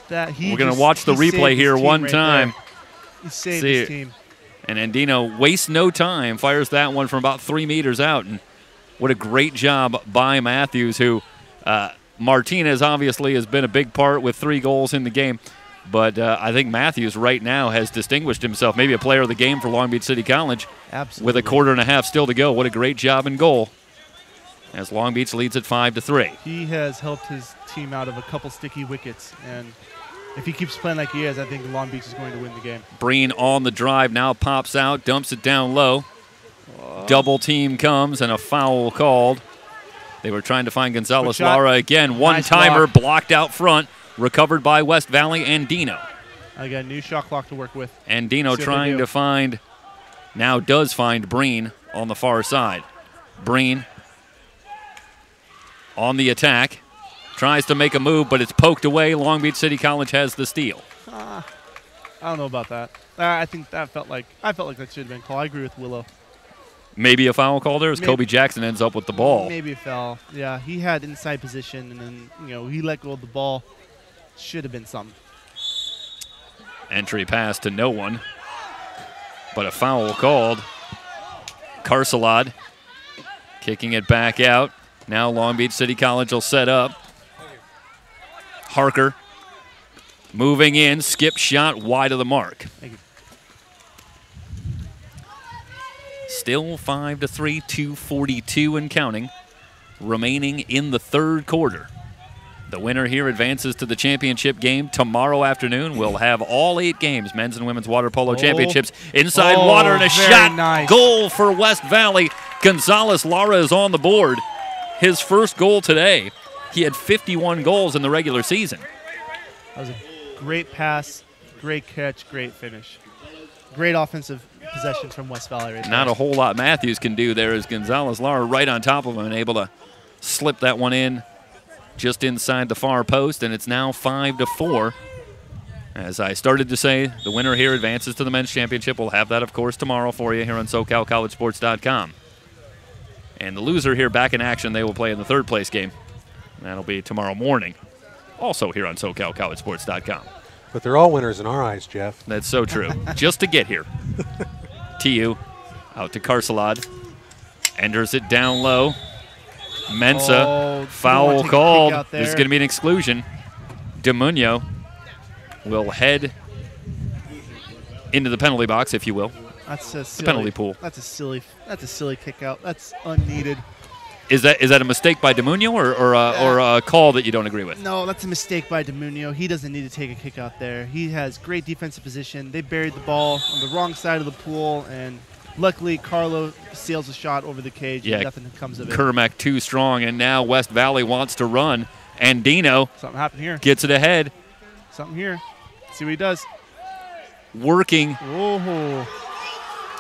We're going to watch the replay here one time. He saved his team. And Andino wastes no time, fires that one from about 3 meters out. And what a great job by Matthews, who Martinez obviously has been a big part with 3 goals in the game. But I think Matthews right now has distinguished himself, maybe a player of the game for Long Beach City College. Absolutely. With a quarter and a half still to go. What a great job in goal as Long Beach leads at 5-3. He has helped his team out of a couple sticky wickets, and if he keeps playing like he is, I think Long Beach is going to win the game. Breen on the drive now, pops out, dumps it down low. Double team comes and a foul called. They were trying to find Gonzalez Lara again. One-timer blocked out front, recovered by West Valley and Dino. I got a new shot clock to work with. And Dino trying to find, now does find Breen on the far side. Breen on the attack. Tries to make a move, but it's poked away. Long Beach City College has the steal. I don't know about that. I think that felt like that should have been called. I agree with Willow. Maybe a foul call there as Kobe Jackson ends up with the ball. Maybe a foul. Yeah, he had inside position, and then he let go of the ball. Should have been something. Entry pass to no one, but a foul called. Carcelad kicking it back out. Now Long Beach City College will set up. Harker moving in, skip shot wide of the mark. Thank you. Still 5-3, 2:42 and counting, remaining in the 3rd quarter. The winner here advances to the championship game tomorrow afternoon. We'll have all 8 games, men's and women's water polo championships, inside water, and a shot. Nice. Goal for West Valley. Gonzalez Lara is on the board. His first goal today. He had 51 goals in the regular season. That was a great pass, great catch, great finish. Great offensive possession from West Valley right there. Not a whole lot Matthews can do there as Gonzalez Lara right on top of him and able to slip that one in just inside the far post, and it's now 5-4. As I started to say, the winner here advances to the men's championship. We'll have that, of course, tomorrow for you here on SoCalCollegeSports.com. And the loser here back in action, they will play in the 3rd place game. That'll be tomorrow morning, also here on SoCalCollegeSports.com. But they're all winners in our eyes, Jeff. That's so true. Just to get here. TU out to Carcelad. Enters it down low. Mensa, foul called. This is going to be an exclusion. DeMunio will head into the penalty box, if you will. That's a silly, the penalty pool. That's a silly kick out. That's unneeded. Is that a mistake by DeMunio or a call that you don't agree with? No, that's a mistake by DeMunio. He doesn't need to take a kick out there. He has great defensive position. They buried the ball on the wrong side of the pool, and luckily Carlo sails a shot over the cage, and nothing comes of it. Kermack too strong, and now West Valley wants to run, and Dino something happened here. Gets it ahead. Something here. See what he does. Working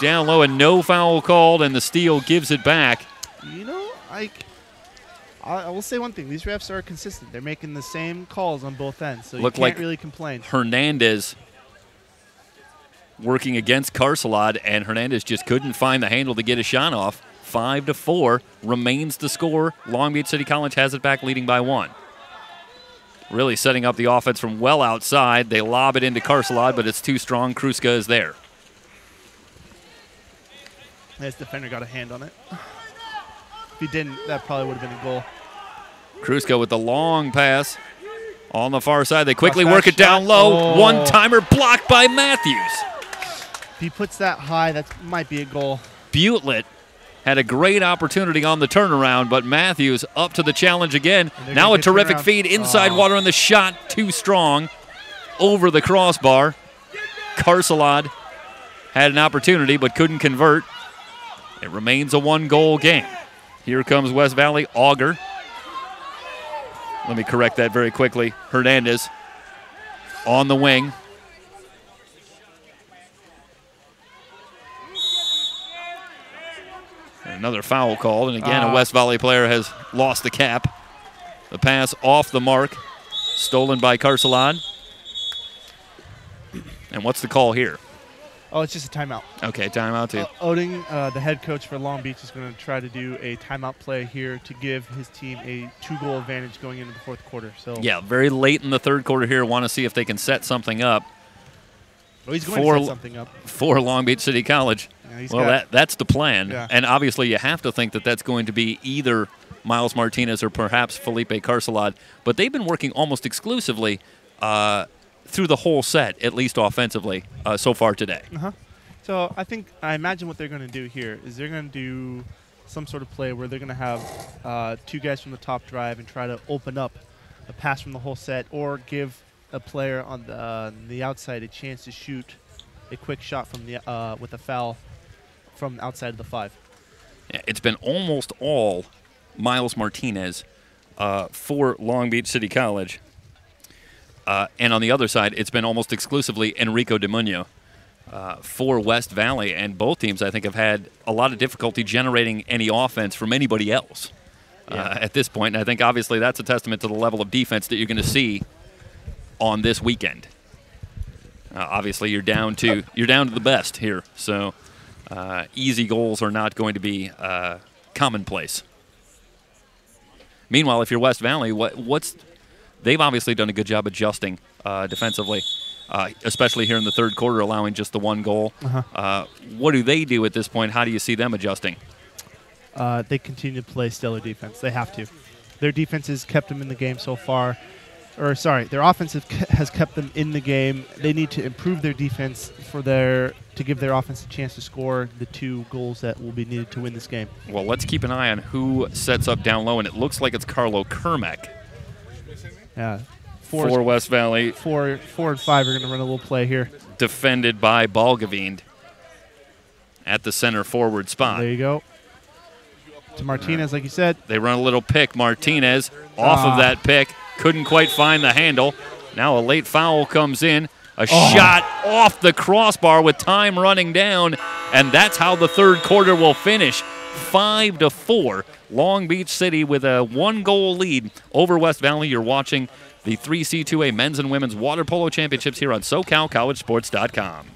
down low, and no foul called, and the steal gives it back. I will say one thing. These refs are consistent. They're making the same calls on both ends, so you can't really complain. Hernandez working against Carcelad, and Hernandez just couldn't find the handle to get a shot off. 5-4 remains the score. Long Beach City College has it back, leading by 1. Really setting up the offense from well outside. They lob it into Carcelad, but it's too strong. Kruska is there. This defender got a hand on it. If he didn't, that probably would have been a goal. Krusko with the long pass on the far side. They quickly work it shot. down low. Oh. One-timer blocked by Matthews. If he puts that high, that might be a goal. Butlett had a great opportunity on the turnaround, but Matthews up to the challenge again. Now a terrific feed inside water, and the shot too strong over the crossbar. Carcelad had an opportunity but couldn't convert. It remains a one-goal game. Here comes West Valley. Auger. Let me correct that very quickly. Hernandez on the wing. Another foul called, and again, a West Valley player has lost the cap. The pass off the mark, stolen by Carcelad. And what's the call here? Oh, it's just a timeout. Okay, timeout too. Oding, the head coach for Long Beach, is going to try to do a timeout play here to give his team a 2-goal advantage going into the fourth quarter. So yeah, very late in the third quarter here. Want to see if they can set something up. well, he's going to set something up. For Long Beach City College. Yeah, well, that's the plan. Yeah. And obviously you have to think that that's going to be either Miles Martinez or perhaps Felipe Carcelad. But they've been working almost exclusively through the whole set, at least offensively, so far today. So I imagine what they're going to do here is they're going to do some sort of play where they're going to have two guys from the top drive and try to open up a pass from the whole set, or give a player on the outside a chance to shoot a quick shot from the with a foul from outside of the 5. Yeah, it's been almost all Miles Martinez for Long Beach City College. And on the other side, it's been almost exclusively Enrico DeMuño for West Valley. And both teams, I think, have had a lot of difficulty generating any offense from anybody else at this point. And I think, obviously, that's a testament to the level of defense that you're going to see on this weekend. Obviously, you're down to the best here. So easy goals are not going to be commonplace. Meanwhile, if you're West Valley, they've obviously done a good job adjusting defensively, especially here in the third quarter, allowing just the one goal. What do they do at this point? How do you see them adjusting? They continue to play stellar defense. They have to. Their defense has kept them in the game so far. Their offense has kept them in the game. They need to improve their defense to give their offense a chance to score the 2 goals that will be needed to win this game. Well, let's keep an eye on who sets up down low, and it looks like it's Carlo Kermack. Yeah, for West Valley. 4 and 5 are going to run a little play here. Defended by Balgavind at the center forward spot. There you go. To Martinez, like you said. They run a little pick. Martinez off of that pick. Couldn't quite find the handle. Now a late foul comes in. A shot off the crossbar with time running down. And that's how the third quarter will finish. 5-4. Long Beach City with a 1-goal lead over West Valley. You're watching the 3C2A Men's and Women's Water Polo Championships here on SoCalCollegeSports.com.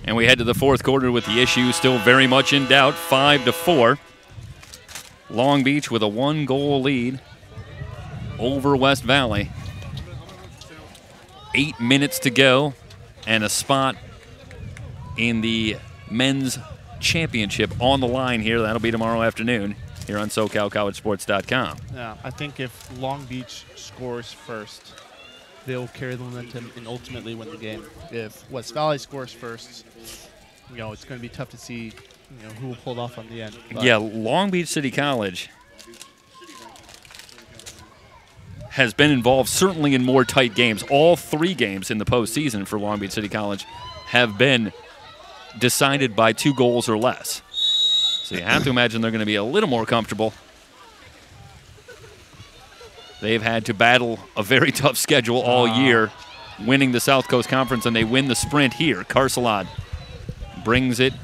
And we head to the fourth quarter with the issue still very much in doubt, 5-4. Long Beach with a 1-goal lead over West Valley. 8 minutes to go and a spot in the men's championship on the line here. That'll be tomorrow afternoon here on SoCalCollegeSports.com. Yeah, I think if Long Beach scores first, they'll carry the momentum and ultimately win the game. If West Valley scores first, it's going to be tough to see, who will pull it off on the end. But yeah, Long Beach City College has been involved certainly in more tight games. All 3 games in the postseason for Long Beach City College have been decided by 2 goals or less. So you have to imagine they're going to be a little more comfortable. They've had to battle a very tough schedule all year, winning the South Coast Conference, and they win the sprint here. Carcelad brings it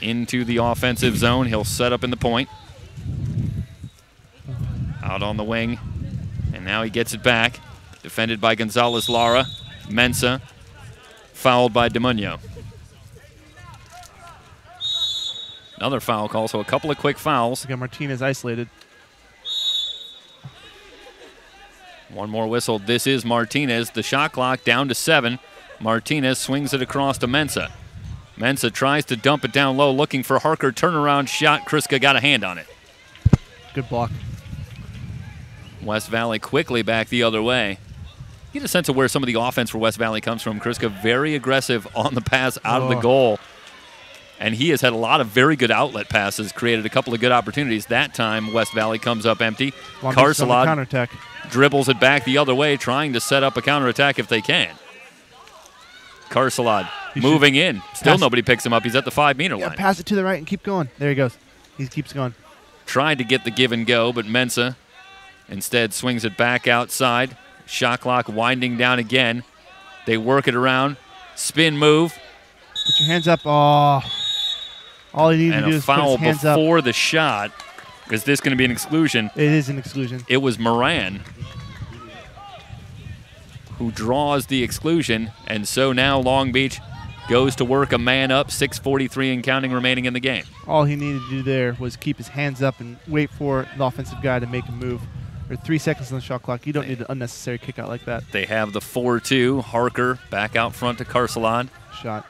into the offensive zone. He'll set up in the point. Out on the wing, and now he gets it back. Defended by Gonzalez Lara. Mensa, fouled by DeMunio. Another foul call, so a couple of quick fouls. We got Martinez isolated. One more whistle. This is Martinez. The shot clock down to 7. Martinez swings it across to Mensa. Mensa tries to dump it down low, looking for Harker. Turnaround shot. Kriska got a hand on it. Good block. West Valley quickly back the other way. Get a sense of where some of the offense for West Valley comes from. Kriska very aggressive on the pass out of the goal. And he has had a lot of very good outlet passes, created a couple of good opportunities. That time, West Valley comes up empty. Carcelad counterattack. Dribbles it back the other way, trying to set up a counterattack if they can. Carcelad moving in. Still nobody picks him up. He's at the 5-meter line. Pass it to the right and keep going. There he goes. He keeps going. Tried to get the give and go, but Mensa instead swings it back outside. Shot clock winding down again. They work it around. Spin move. Put your hands up. Oh. All he needed to do is put his hands up. Before the shot. Is this going to be an exclusion? It is an exclusion. It was Moran who draws the exclusion, and so now Long Beach goes to work a man up, 6:43 and counting remaining in the game. All he needed to do there was keep his hands up and wait for the offensive guy to make a move. Or 3 seconds on the shot clock. You don't need an unnecessary kick out like that. They have the 4-2. Harker back out front to Carcelad. Shot.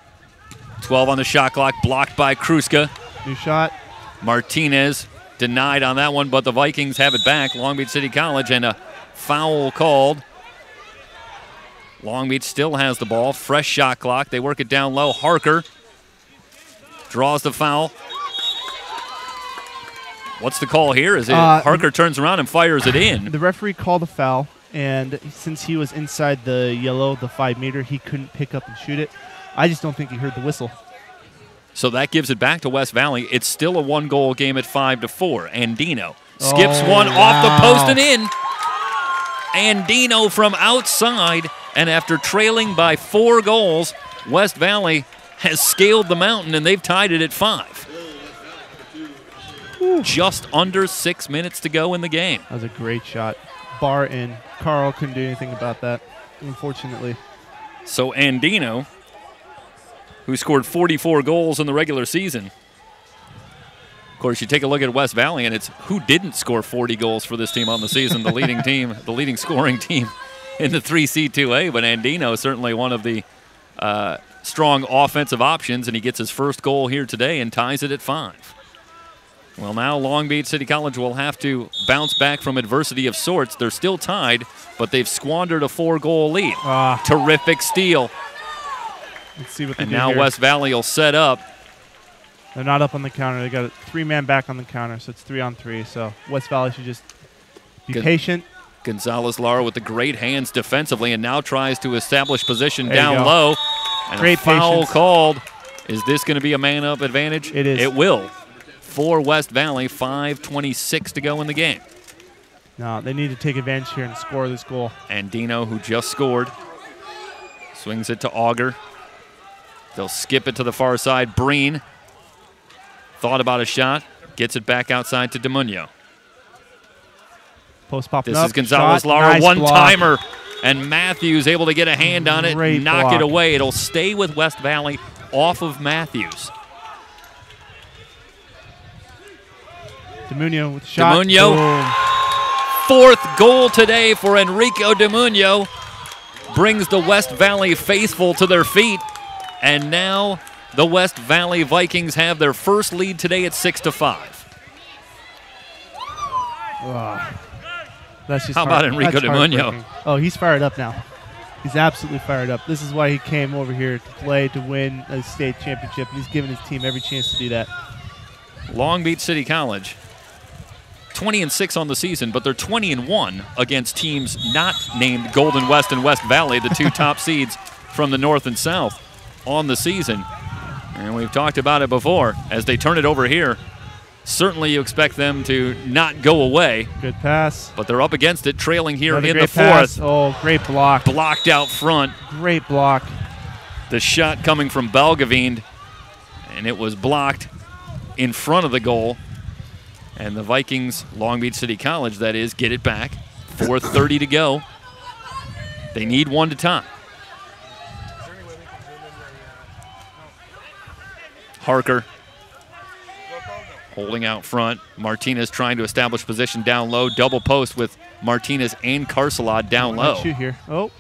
12 on the shot clock, blocked by Kruska. New shot. Martinez denied on that one, but the Vikings have it back. Long Beach City College, and a foul called. Long Beach still has the ball. Fresh shot clock. They work it down low. Harker draws the foul. What's the call here? Is it Harker turns around and fires it in? The referee called a foul, and since he was inside the yellow, the 5-meter, he couldn't pick up and shoot it. I just don't think he heard the whistle. So that gives it back to West Valley. It's still a 1-goal game at 5-4. Andino skips one off the post and in. Andino from outside, and after trailing by 4 goals, West Valley has scaled the mountain, and they've tied it at 5. Just under 6 minutes to go in the game. That was a great shot. Bar in. Carl couldn't do anything about that, unfortunately. So Andino, who scored 44 goals in the regular season. Of course, you take a look at West Valley, and it's who didn't score 40 goals for this team on the season, the leading team, the leading scoring team in the 3C2A, but Andino certainly one of the strong offensive options, and he gets his first goal here today and ties it at 5. Well, now Long Beach City College will have to bounce back from adversity of sorts. They're still tied, but they've squandered a 4-goal lead. Terrific steal. Let's see what they do now here. West Valley will set up. They're not up on the counter. They got a 3-man back on the counter, so it's 3-on-3. So West Valley should just be patient. Gonzalez Lara with the great hands defensively, and now tries to establish position down low. And great a foul patience. called. Is this going to be a man-up advantage? It is. It will. For West Valley, 5:26 to go in the game. No, they need to take advantage here and score this goal. Andino, who just scored, swings it to Auger. They'll skip it to the far side. Breen thought about a shot, gets it back outside to DeMunio. Post popping This up. is Gonzalez Lara, Nice one-timer. And Matthews able to get a hand on it, Great knock block. it away. It'll stay with West Valley off of Matthews. DeMunio with the shot. DeMunio. Boom. Fourth goal today for Enrico DeMunio. Brings the West Valley faithful to their feet. And now the West Valley Vikings have their first lead today at 6-5. That's just How about Enrico that's DeMunio? heartbreaking. Oh, he's fired up now. He's absolutely fired up. This is why he came over here to play to win a state championship, and he's given his team every chance to do that. Long Beach City College, 20-6 on the season, but they're 20-1 against teams not named Golden West and West Valley, the two top seeds from the North and South on the season. And we've talked about it before. As they turn it over here, certainly you expect them to not go away, Good pass. but they're up against it, trailing here Another in the great fourth. pass. Oh, great block. Blocked out front. Great block. The shot coming from Belgavinde, and it was blocked in front of the goal. And the Vikings, Long Beach City College, that is, get it back. 4:30 to go. They need one to tie. Harker holding out front. Martinez trying to establish position down low. Double post with Martinez and Carcelad down low. Shoot here. Oh,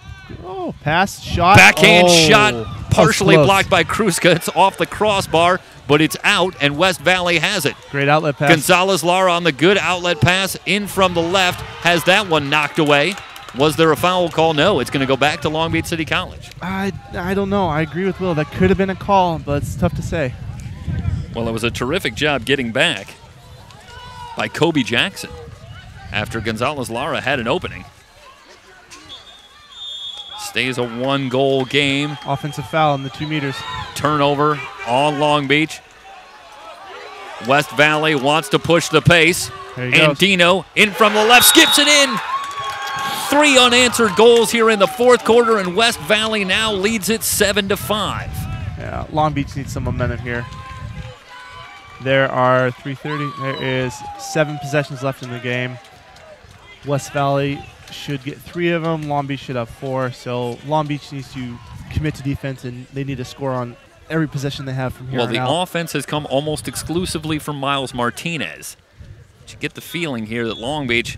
pass, shot. Backhand Oh, shot, that was partially close. blocked by Kruska. It's off the crossbar, but it's out, and West Valley has it. Great outlet pass. Gonzalez Lara on the good outlet pass in from the left, has that one knocked away. Was there a foul call? No, it's going to go back to Long Beach City College. I don't know. I agree with Will. That could have been a call, but it's tough to say. Well, it was a terrific job getting back by Kobe Jackson after Gonzalez Lara had an opening. Stays a one-goal game. Offensive foul in the 2 meters. Turnover on Long Beach. West Valley wants to push the pace. There he goes. Andino in from the left, skips it in. 3 unanswered goals here in the fourth quarter, and West Valley now leads it 7-5. Yeah, Long Beach needs some momentum here. There are 3:30. There is 7 possessions left in the game. West Valley should get 3 of them. Long Beach should have 4. So Long Beach needs to commit to defense, and they need to score on every possession they have from here Well, on the out. offense has come almost exclusively from Miles Martinez. But you get the feeling here that Long Beach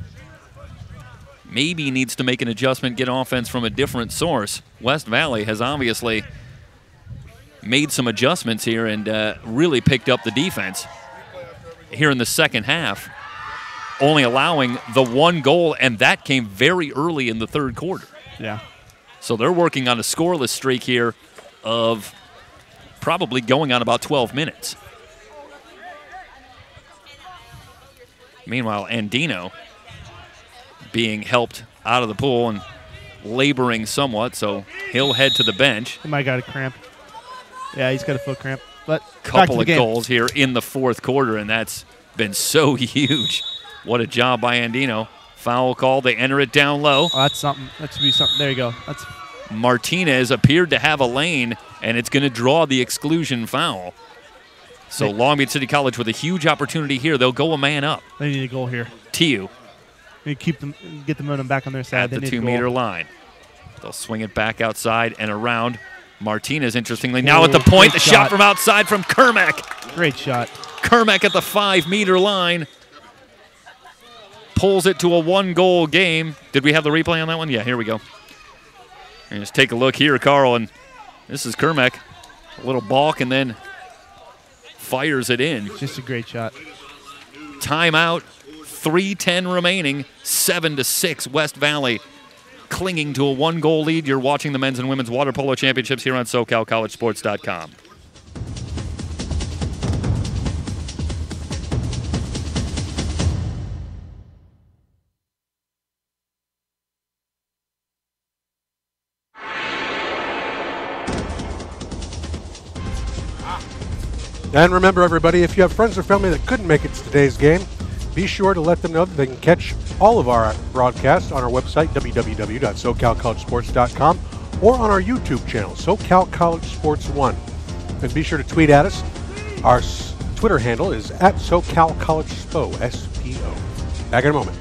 maybe needs to make an adjustment, get offense from a different source. West Valley has obviously made some adjustments here and really picked up the defense here in the second half, only allowing the 1 goal, and that came very early in the third quarter. Yeah. So they're working on a scoreless streak here of probably going on about 12 minutes. Meanwhile, Andino being helped out of the pool and laboring somewhat, so he'll head to the bench. He might got a cramp. Yeah, he's got a foot cramp. But back to Couple the of game. goals here in the fourth quarter, and that's been so huge. What a job by Andino. Foul call. They enter it down low. Oh, that's something. That should be something. There you go. That's Martinez appeared to have a lane, and it's going to draw the exclusion foul. So Long Beach City College with a huge opportunity here. They'll go a man up. they need a goal here. TU They need to keep them, get the momentum back on their side. at They the need a 2 goal. meter line. They'll swing it back outside and around. Martinez, interestingly, now at the point. The great shot shot. from outside from Kermack. Great shot. Kermack at the 5 meter line. Pulls it to a 1-goal game. Did we have the replay on that one? Yeah, here we go. And just take a look here, Carl, and this is Kermack. A little balk and then fires it in. Just a great shot. Timeout, 3:10 remaining, 7-6 West Valley clinging to a 1-goal lead. You're watching the men's and women's water polo championships here on SoCalCollegeSports.com. And remember, everybody, if you have friends or family that couldn't make it to today's game, be sure to let them know that they can catch all of our broadcasts on our website, www.SoCalCollegeSports.com, or on our YouTube channel, SoCal College Sports 1. And be sure to tweet at us. Our Twitter handle is at SoCal College SPO, S-P-O. Back in a moment.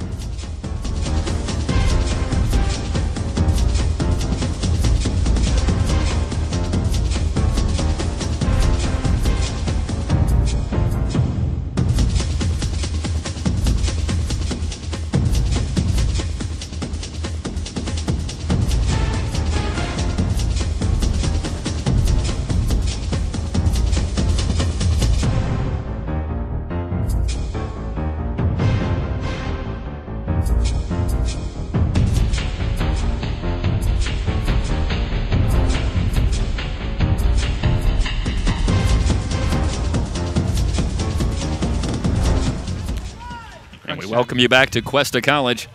And we welcome you back to Cuesta College.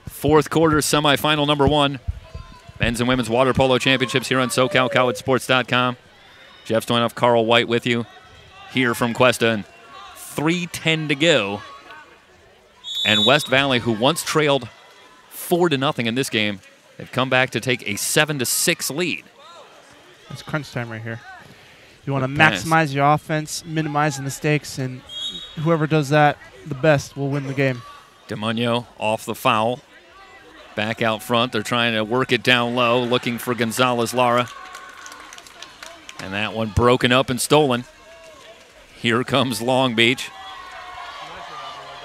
Fourth quarter semifinal number 1. Men's and women's water polo championships here on SoCalCollegeSports.com. Jeff Stoynoff, Carl White with you here from Cuesta. And 3:10 to go. And West Valley, who once trailed 4-0 in this game, have come back to take a 7-6 lead. It's crunch time right here. You want to maximize your offense, minimize the mistakes, and whoever does that the best will win the game. DeMunio off the foul. Back out front. They're trying to work it down low, looking for Gonzalez Lara. And that one broken up and stolen. Here comes Long Beach.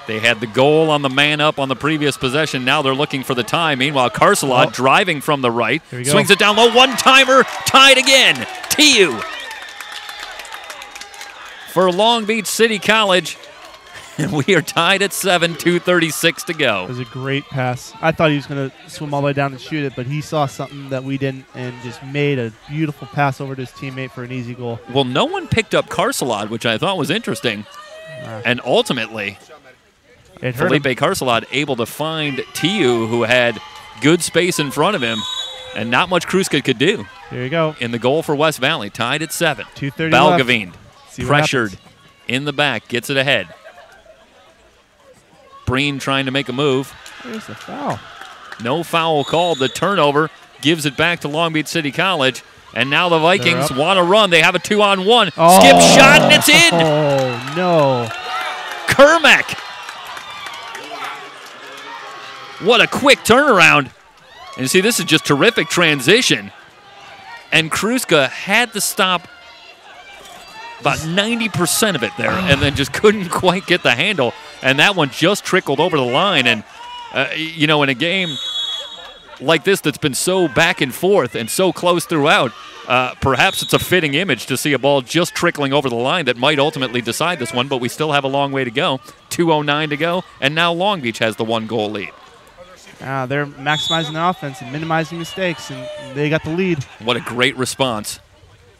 They had the goal on the man up on the previous possession. Now they're looking for the tie. Meanwhile, Carcelot driving from the right. Swings it down low. One-timer. Tied again. TU. For Long Beach City College. And we are tied at 7, 2:36 to go. It was a great pass. I thought he was going to swim all the way down and shoot it, but he saw something that we didn't and just made a beautiful pass over to his teammate for an easy goal. Well, no one picked up Carcelot, which I thought was interesting. And ultimately, Felipe Carcelot able to find TU, who had good space in front of him, and not much Kruska could do. There you go. In the goal for West Valley, tied at 7. 2:30 Balgavine, pressured in the back, gets it ahead. Breen trying to make a move. There's the foul. No foul called. The turnover gives it back to Long Beach City College. And now the Vikings want to run. They have a 2-on-1. Oh. Skip shot, and it's in. Oh, no. Kermack. What a quick turnaround. And you see, this is just terrific transition. And Kruska had to stop about 90% of it there and then just couldn't quite get the handle. And that one just trickled over the line. And, you know, in a game like this that's been so back and forth and so close throughout, perhaps it's a fitting image to see a ball just trickling over the line that might ultimately decide this one, but we still have a long way to go. 2:09 to go, and now Long Beach has the 1-goal lead. They're maximizing their offense and minimizing mistakes, and they got the lead. What a great response.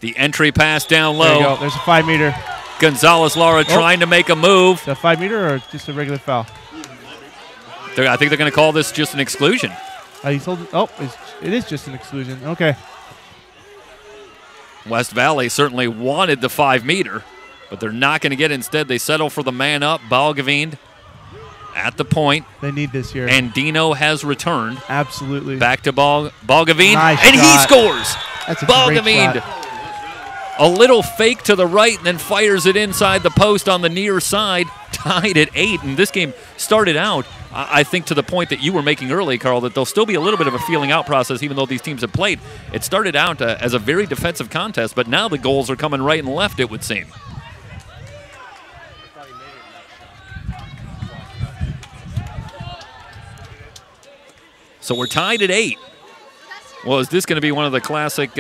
The entry pass down low. There you go. There's a 5-meter. Gonzalez Lara trying to make a move. Is that 5-meter or just a regular foul? I think they're going to call this just an exclusion. It is just an exclusion. Okay. West Valley certainly wanted the 5-meter, but they're not going to get it. Instead, they settle for the man up. Balgavine at the point. They need this here. And Dino has returned. Absolutely. Back to Balgavine. Nice and shot. He scores. That's a Balgavine. great shot. A little fake to the right and then fires it inside the post on the near side. Tied at 8. And this game started out, I think, to the point that you were making early, Carl, that there'll still be a little bit of a feeling out process even though these teams have played. It started out as a very defensive contest, but now the goals are coming right and left, it would seem. So we're tied at 8. Well, is this going to be one of the classic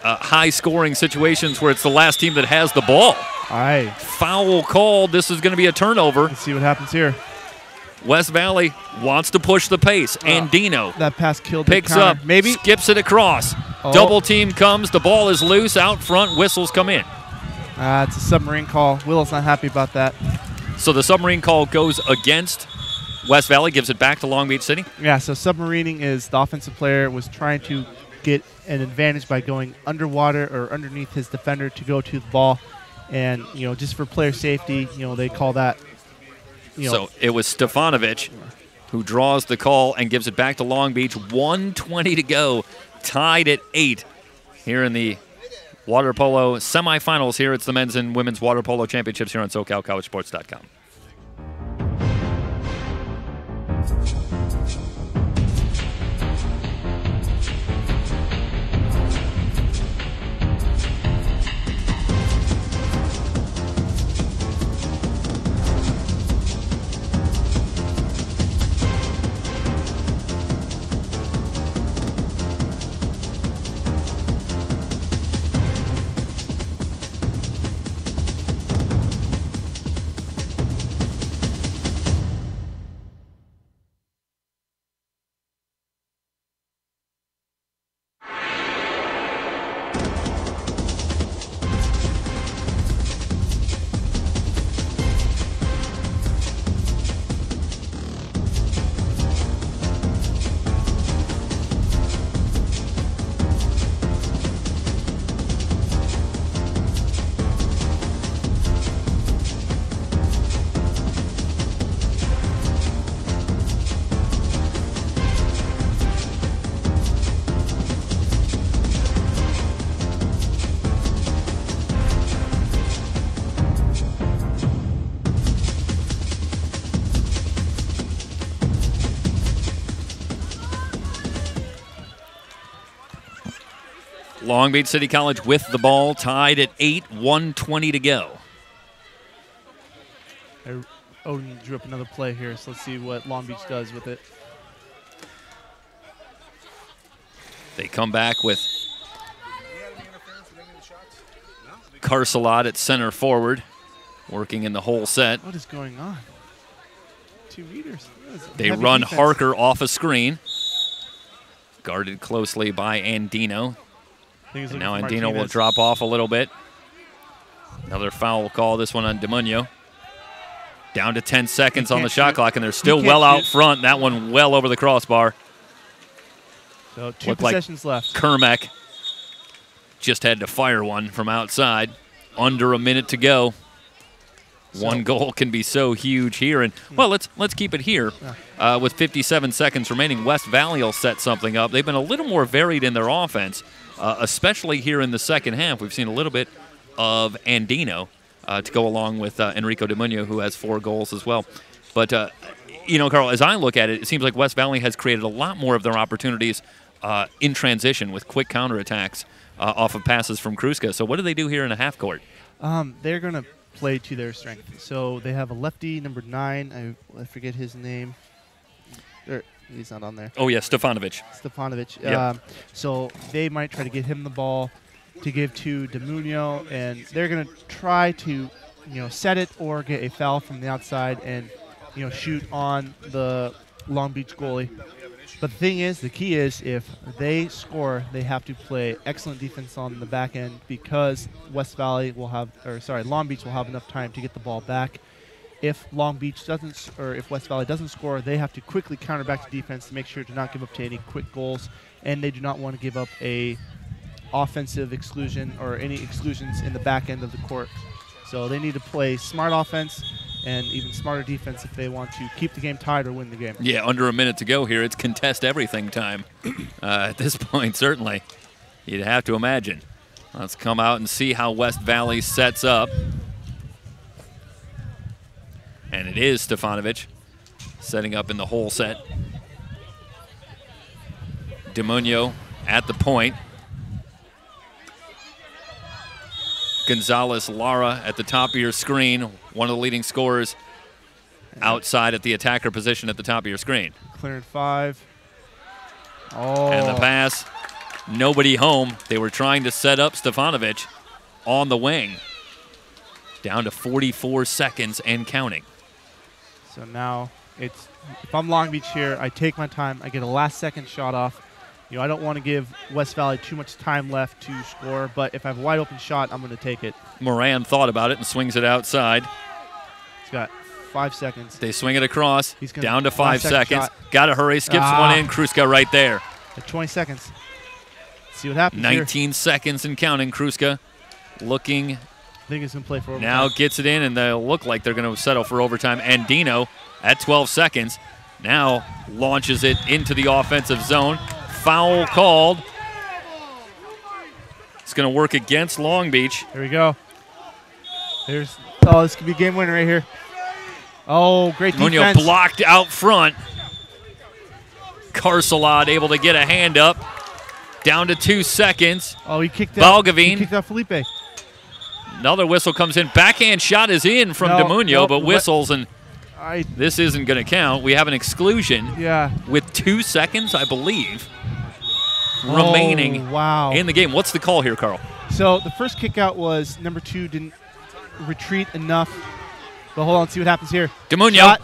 high-scoring situations where it's the last team that has the ball? Aye. Foul called. This is going to be a turnover. Let's see what happens here. West Valley wants to push the pace. Andino. That pass killed picks the counter. up, maybe skips it across. Double team comes. The ball is loose out front. Whistles come in. It's a submarine call. Willow's not happy about that. So the submarine call goes against West Valley, gives it back to Long Beach City. Yeah, so submarining is the offensive player was trying to get an advantage by going underwater or underneath his defender to go to the ball. And, you know, just for player safety, you know, they call that. So it was Stefanovic who draws the call and gives it back to Long Beach. 1:20 to go, tied at 8 here in the water polo semifinals. Here it's the men's and women's water polo championships here on SoCalCollegeSports.com. Long Beach City College with the ball, tied at 8, 1:20 to go. Odin drew up another play here, so let's see what Long Beach does with it. They come back with Carcelot at center forward, working in the whole set. What is going on? 2 meters. They run defense. Harker off a screen, guarded closely by Andino. And now Andino will drop off a little bit. Another foul call, this one on DeMunio. Down to 10 seconds on the shot clock, and they're still well out front. That one well over the crossbar. So 2 possessions left. Kermack just had to fire one from outside. Under a minute to go. One goal can be so huge here. And, well, let's keep it here. With 57 seconds remaining, West Valley will set something up. They've been a little more varied in their offense, especially here in the second half. We've seen a little bit of Andino to go along with Enrico DeMunio, who has 4 goals as well. But, you know, Carl, as I look at it, it seems like West Valley has created a lot more of their opportunities in transition with quick counterattacks off of passes from Kruska. So what do they do here in a half court? They're going to play to their strength. So they have a lefty, number 9. I forget his name. He's not on there. Oh, yeah, Stefanovic. Yep. So they might try to get him the ball to give to DeMunio, and they're going to try to, set it or get a foul from the outside and, shoot on the Long Beach goalie. But the key is, if they score, they have to play excellent defense on the back end, because Long Beach will have enough time to get the ball back. If if West Valley doesn't score, they have to quickly counter back to defense to make sure to not give up to any quick goals, and they do not want to give up a offensive exclusion or any exclusions in the back end of the court. So they need to play smart offense and even smarter defense if they want to keep the game tied or win the game. Yeah, under a minute to go here. It's contest everything time at this point, certainly. You'd have to imagine. Let's come out and see how West Valley sets up. And it is Stefanovic setting up in the whole set. DeMunio at the point. Gonzalez Lara at the top of your screen, one of the leading scorers outside at the attacker position at the top of your screen. Cleared 5. Oh. And the pass, nobody home. They were trying to set up Stefanovic on the wing. Down to 44 seconds and counting. So now if I'm Long Beach here, I take my time. I get a last-second shot off. I don't want to give West Valley too much time left to score, but if I have a wide-open shot, I'm going to take it. Moran thought about it and swings it outside. He's got 5 seconds. They swing it across. He's down to 5 seconds. Got to hurry. Skips one in. Kruska right there. At 20 seconds. Let's see what happens 19 seconds and counting. Kruska looking. I think he's going to play for overtime. Now gets it in, and they'll look like they're going to settle for overtime. Andino at 12 seconds now launches it into the offensive zone. Foul called. It's going to work against Long Beach. Here we go. This could be a game winner right here. Oh, great defense. Munoz blocked out front. Carcelot able to get a hand up. Down to 2 seconds. Oh, he kicked out. Balgavin. He kicked out Felipe. Another whistle comes in. Backhand shot is in from DeMunio, but whistles, and this isn't going to count. We have an exclusion with 2 seconds, I believe, remaining in the game. What's the call here, Carl? So the first kick out was number 2 didn't retreat enough. But hold on, see what happens here. DeMunio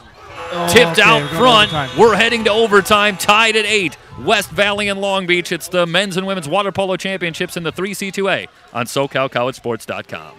tipped out front. We're heading to overtime, tied at 8. West Valley and Long Beach. It's the men's and women's water polo championships in the 3C2A on SoCalCollegeSports.com.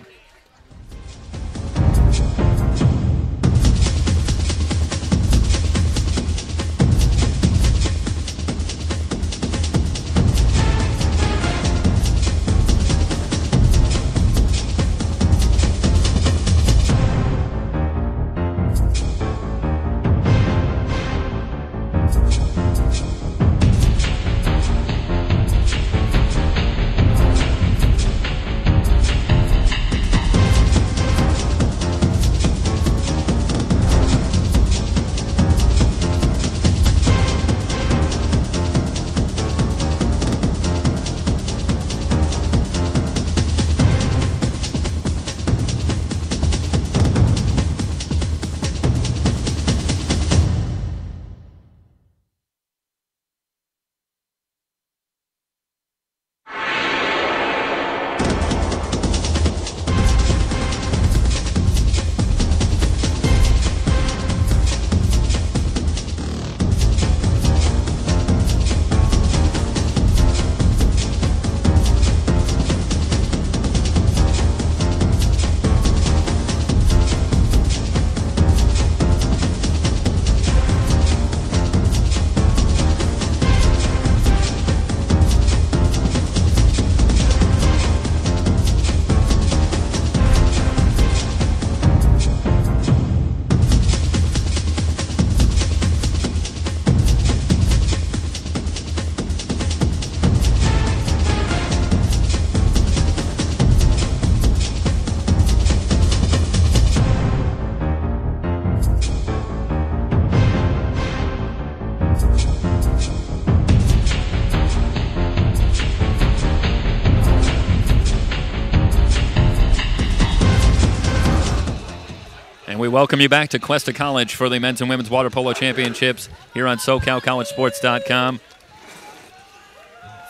welcome you back to Cuesta College for the men's and women's water polo championships here on SoCalCollegeSports.com.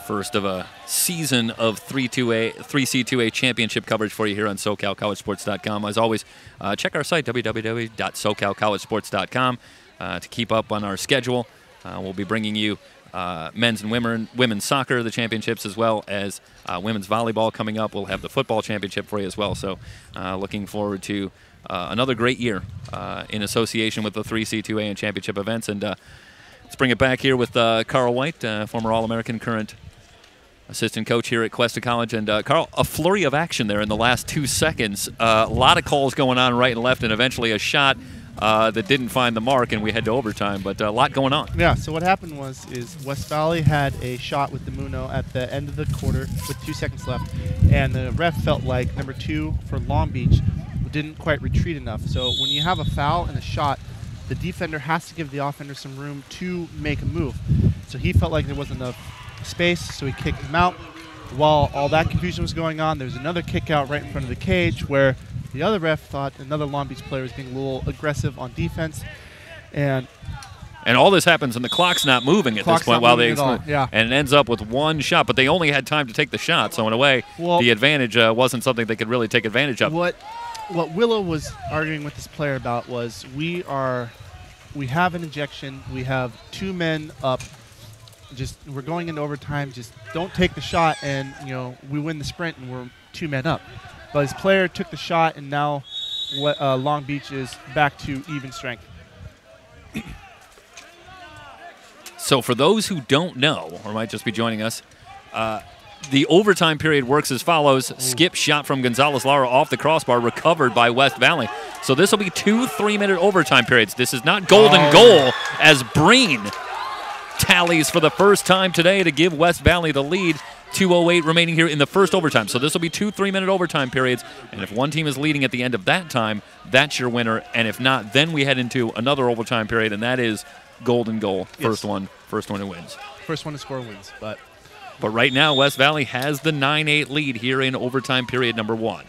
First of a season of 3C2A championship coverage for you here on SoCalCollegeSports.com. As always, check our site, www.SoCalCollegeSports.com, to keep up on our schedule. We'll be bringing you men's and women's soccer, the championships, as well as women's volleyball coming up. We'll have the football championship for you as well. So looking forward to another great year in association with the 3C2A and championship events. And let's bring it back here with Carl White, former All-American, current assistant coach here at Cuesta College. And Carl, a flurry of action there in the last 2 seconds. A lot of calls going on right and left, and eventually a shot that didn't find the mark, and we head to overtime. But a lot going on. Yeah, so what happened is West Valley had a shot with the Muno at the end of the quarter with 2 seconds left, and the ref felt like number 2 for Long Beach didn't quite retreat enough. So when you have a foul and a shot, the defender has to give the offender some room to make a move. So he felt like there wasn't enough space, so he kicked him out. While all that confusion was going on, there was another kick out right in front of the cage where the other ref thought another Long Beach player was being a little aggressive on defense. And all this happens and the clock's not moving at this point while they yeah. And it ends up with one shot, but they only had time to take the shot. So in a way, the advantage wasn't something they could really take advantage of. What Willow was arguing with this player about was we have an injection, we have 2 men up, we're going into overtime, just don't take the shot, and we win the sprint and we're 2 men up. But his player took the shot, and now Long Beach is back to even strength. So for those who don't know, or might just be joining us, the overtime period works as follows. Skip shot from Gonzalez-Lara off the crossbar, recovered by West Valley. So this will be 2 3-minute overtime periods. This is not golden goal, as Breen tallies for the first time today to give West Valley the lead. 2:08 remaining here in the first overtime. So this will be 2 3-minute overtime periods. And if one team is leading at the end of that time, that's your winner. And if not, then we head into another overtime period, and that is golden goal. First one who wins. First one to score wins. But right now, West Valley has the 9-8 lead here in overtime period number 1.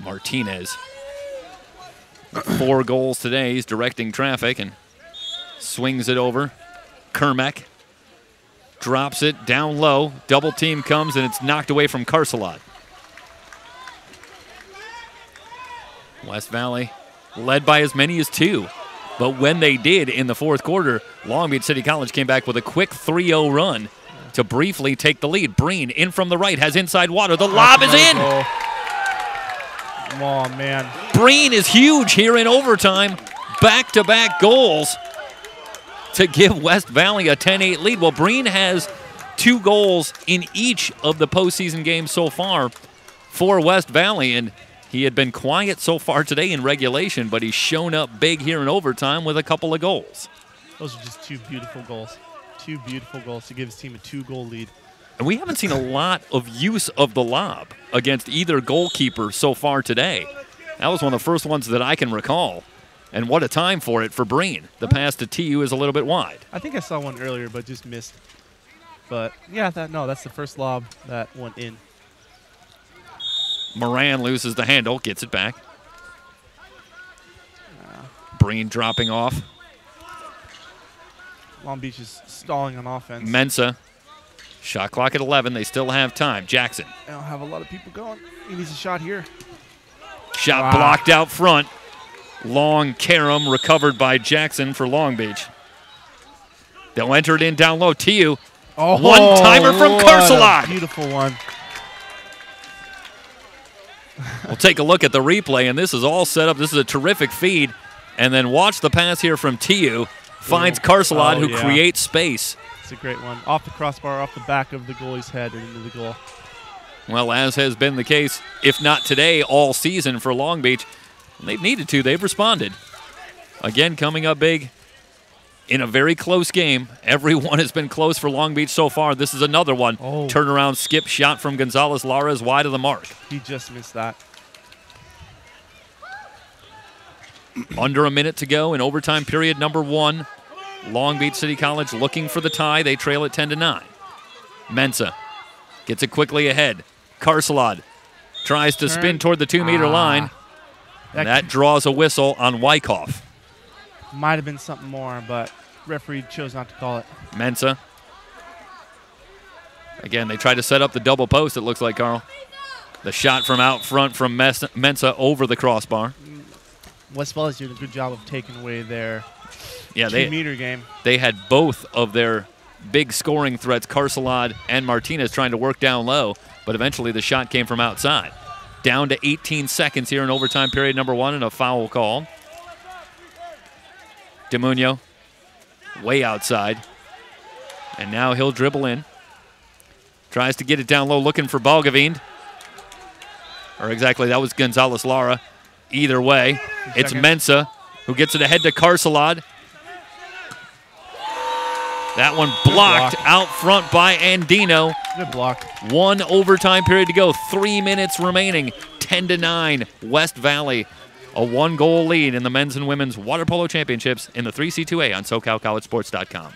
Martinez, with 4 goals today. He's directing traffic and swings it over. Kermack drops it down low. Double team comes, and it's knocked away from Carcelot. West Valley led by as many as 2. But when they did in the fourth quarter, Long Beach City College came back with a quick 3-0 run to briefly take the lead. Breen in from the right, has inside water. The lob is in. Oh, man. Breen is huge here in overtime. Back-to-back goals to give West Valley a 10-8 lead. Well, Breen has 2 goals in each of the postseason games so far for West Valley, and he had been quiet so far today in regulation, but he's shown up big here in overtime with a couple of goals. Those are just 2 beautiful goals. 2 beautiful goals to give his team a 2-goal lead. And we haven't seen a lot of use of the lob against either goalkeeper so far today. That was one of the first ones that I can recall. And what a time for it for Breen. The pass to TU is a little bit wide. I think I saw one earlier, but just missed. But, yeah, that's the first lob that went in. Moran loses the handle, gets it back. Breen dropping off. Long Beach is stalling on offense. Mensa. Shot clock at 11. They still have time. Jackson. They don't have a lot of people going. He needs a shot here. Shot blocked out front. Long carom recovered by Jackson for Long Beach. They'll enter it in down low. TU. One-timer from Carcelot. Beautiful one. We'll take a look at the replay, and this is all set up. This is a terrific feed. And then watch the pass here from TU. Finds Carcelot, who creates space. It's a great one. Off the crossbar, off the back of the goalie's head and into the goal. Well, as has been the case, if not today, all season for Long Beach, they've needed to. They've responded. Again, coming up big in a very close game. Everyone has been close for Long Beach so far. This is another one. Turnaround skip shot from Gonzalez-Lara is wide of the mark. He just missed that. Under a minute to go in overtime period number 1. Long Beach City College looking for the tie. They trail it 10-9. Mensa gets it quickly ahead. Carcelot tries to spin toward the 2-meter line. That draws a whistle on Wyckoff. Might have been something more, but referee chose not to call it. Mensa. Again, they tried to set up the double post, it looks like, Carl. The shot from out front from Mensa over the crossbar. West Valley's doing a good job of taking away their 2-meter game. They had both of their big scoring threats, Carcelad and Martinez, trying to work down low, but eventually the shot came from outside. Down to 18 seconds here in overtime period number 1 and a foul call. DeMunio way outside. And now he'll dribble in. Tries to get it down low, looking for Balgavin. Or exactly, that was Gonzalez Lara. Either way, it's Mensa who gets it ahead to Carcelad. That one blocked out front by Andino. Good block. 1 overtime period to go. 3 minutes remaining. 10-9. West Valley. A 1-goal lead in the men's and women's water polo championships in the 3C2A on SoCalCollegeSports.com.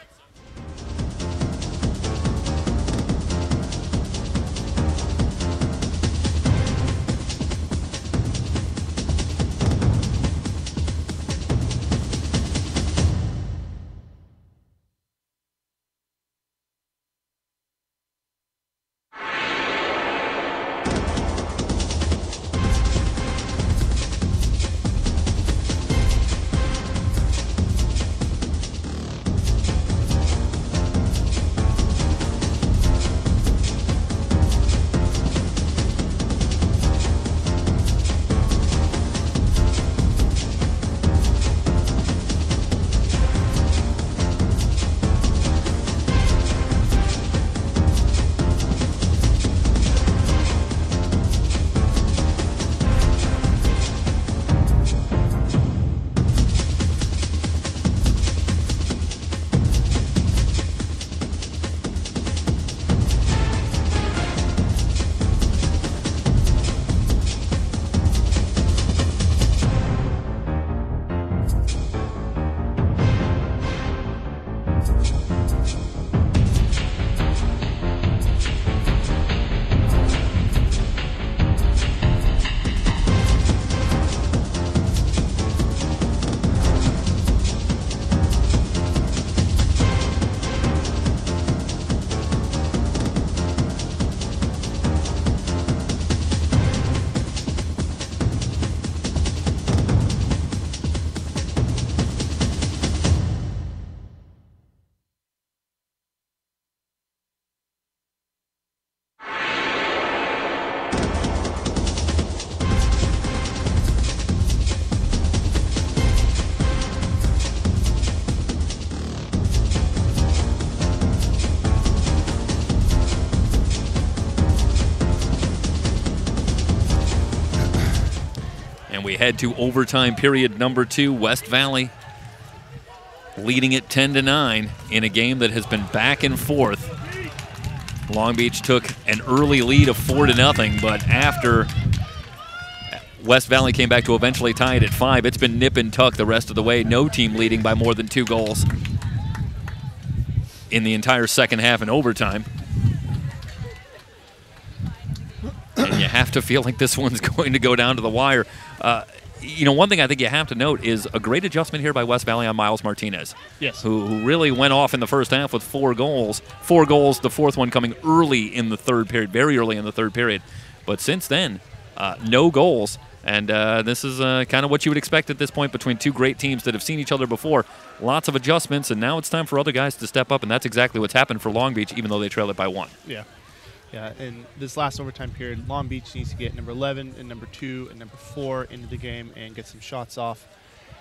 We head to overtime period number 2. West Valley leading it 10-9 in a game that has been back and forth. Long Beach took an early lead of 4-0, but after West Valley came back to eventually tie it at 5, it's been nip and tuck the rest of the way. No team leading by more than 2 goals in the entire second half in overtime. And you have to feel like this one's going to go down to the wire. You know, one thing I think you have to note is a great adjustment here by West Valley on Miles Martinez. Yes. Who really went off in the first half with 4 goals. 4 goals, the 4th one coming early in the 3rd period, very early in the 3rd period. But since then, no goals. And this is kind of what you would expect at this point between 2 great teams that have seen each other before. Lots of adjustments, and now it's time for other guys to step up, and that's exactly what's happened for Long Beach, even though they trail it by 1. Yeah. Yeah, in this last overtime period, Long Beach needs to get number 11 and number 2 and number 4 into the game and get some shots off.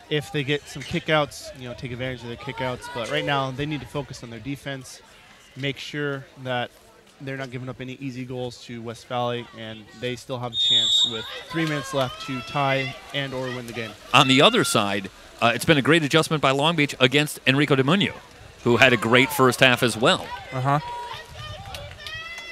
If they get some kickouts, you know, take advantage of their kickouts. But right now, they need to focus on their defense, make sure that they're not giving up any easy goals to West Valley, and they still have a chance with 3 minutes left to tie and or win the game. On the other side, it's been a great adjustment by Long Beach against Enrico DeMunio, who had a great first half as well.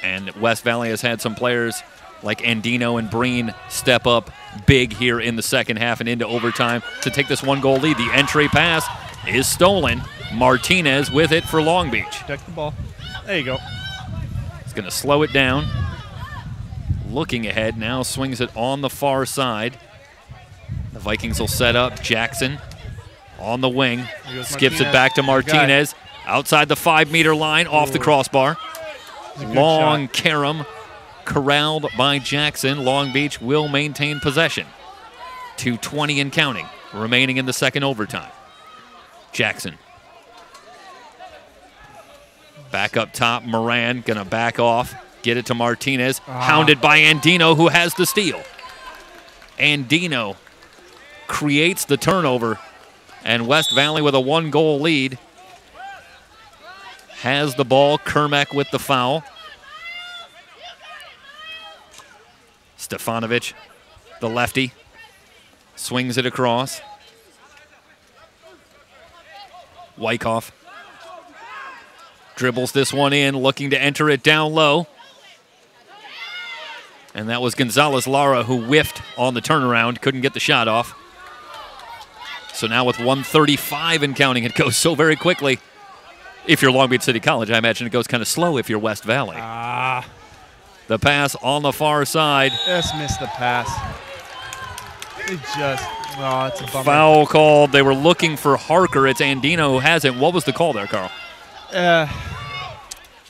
And West Valley has had some players like Andino and Breen step up big here in the second half and into overtime to take this 1-goal lead. The entry pass is stolen. Martinez with it for Long Beach. Protect the ball. There you go. He's going to slow it down. Looking ahead now, swings it on the far side. The Vikings will set up. Jackson on the wing. Skips Martinez. it back to Martinez. Outside the 5-meter line, off the crossbar. Long carom corralled by Jackson. Long Beach will maintain possession. 2:20 and counting remaining in the second overtime. Jackson. Back up top, Moran gonna back off. Get it to Martinez. Hounded by Andino, who has the steal. Andino creates the turnover. And West Valley with a 1-goal lead has the ball. Kermek with the foul. Stefanovic, the lefty, swings it across. Wyckoff dribbles this one in, looking to enter it down low. And that was Gonzalez Lara who whiffed on the turnaround, couldn't get the shot off. So now with 1:35 and counting, it goes so very quickly. If you're Long Beach City College, I imagine it goes kind of slow if you're West Valley. The pass on the far side. Just missed the pass. It just, it's a bummer. Foul called. They were looking for Harker. It's Andino who has it. What was the call there, Carl?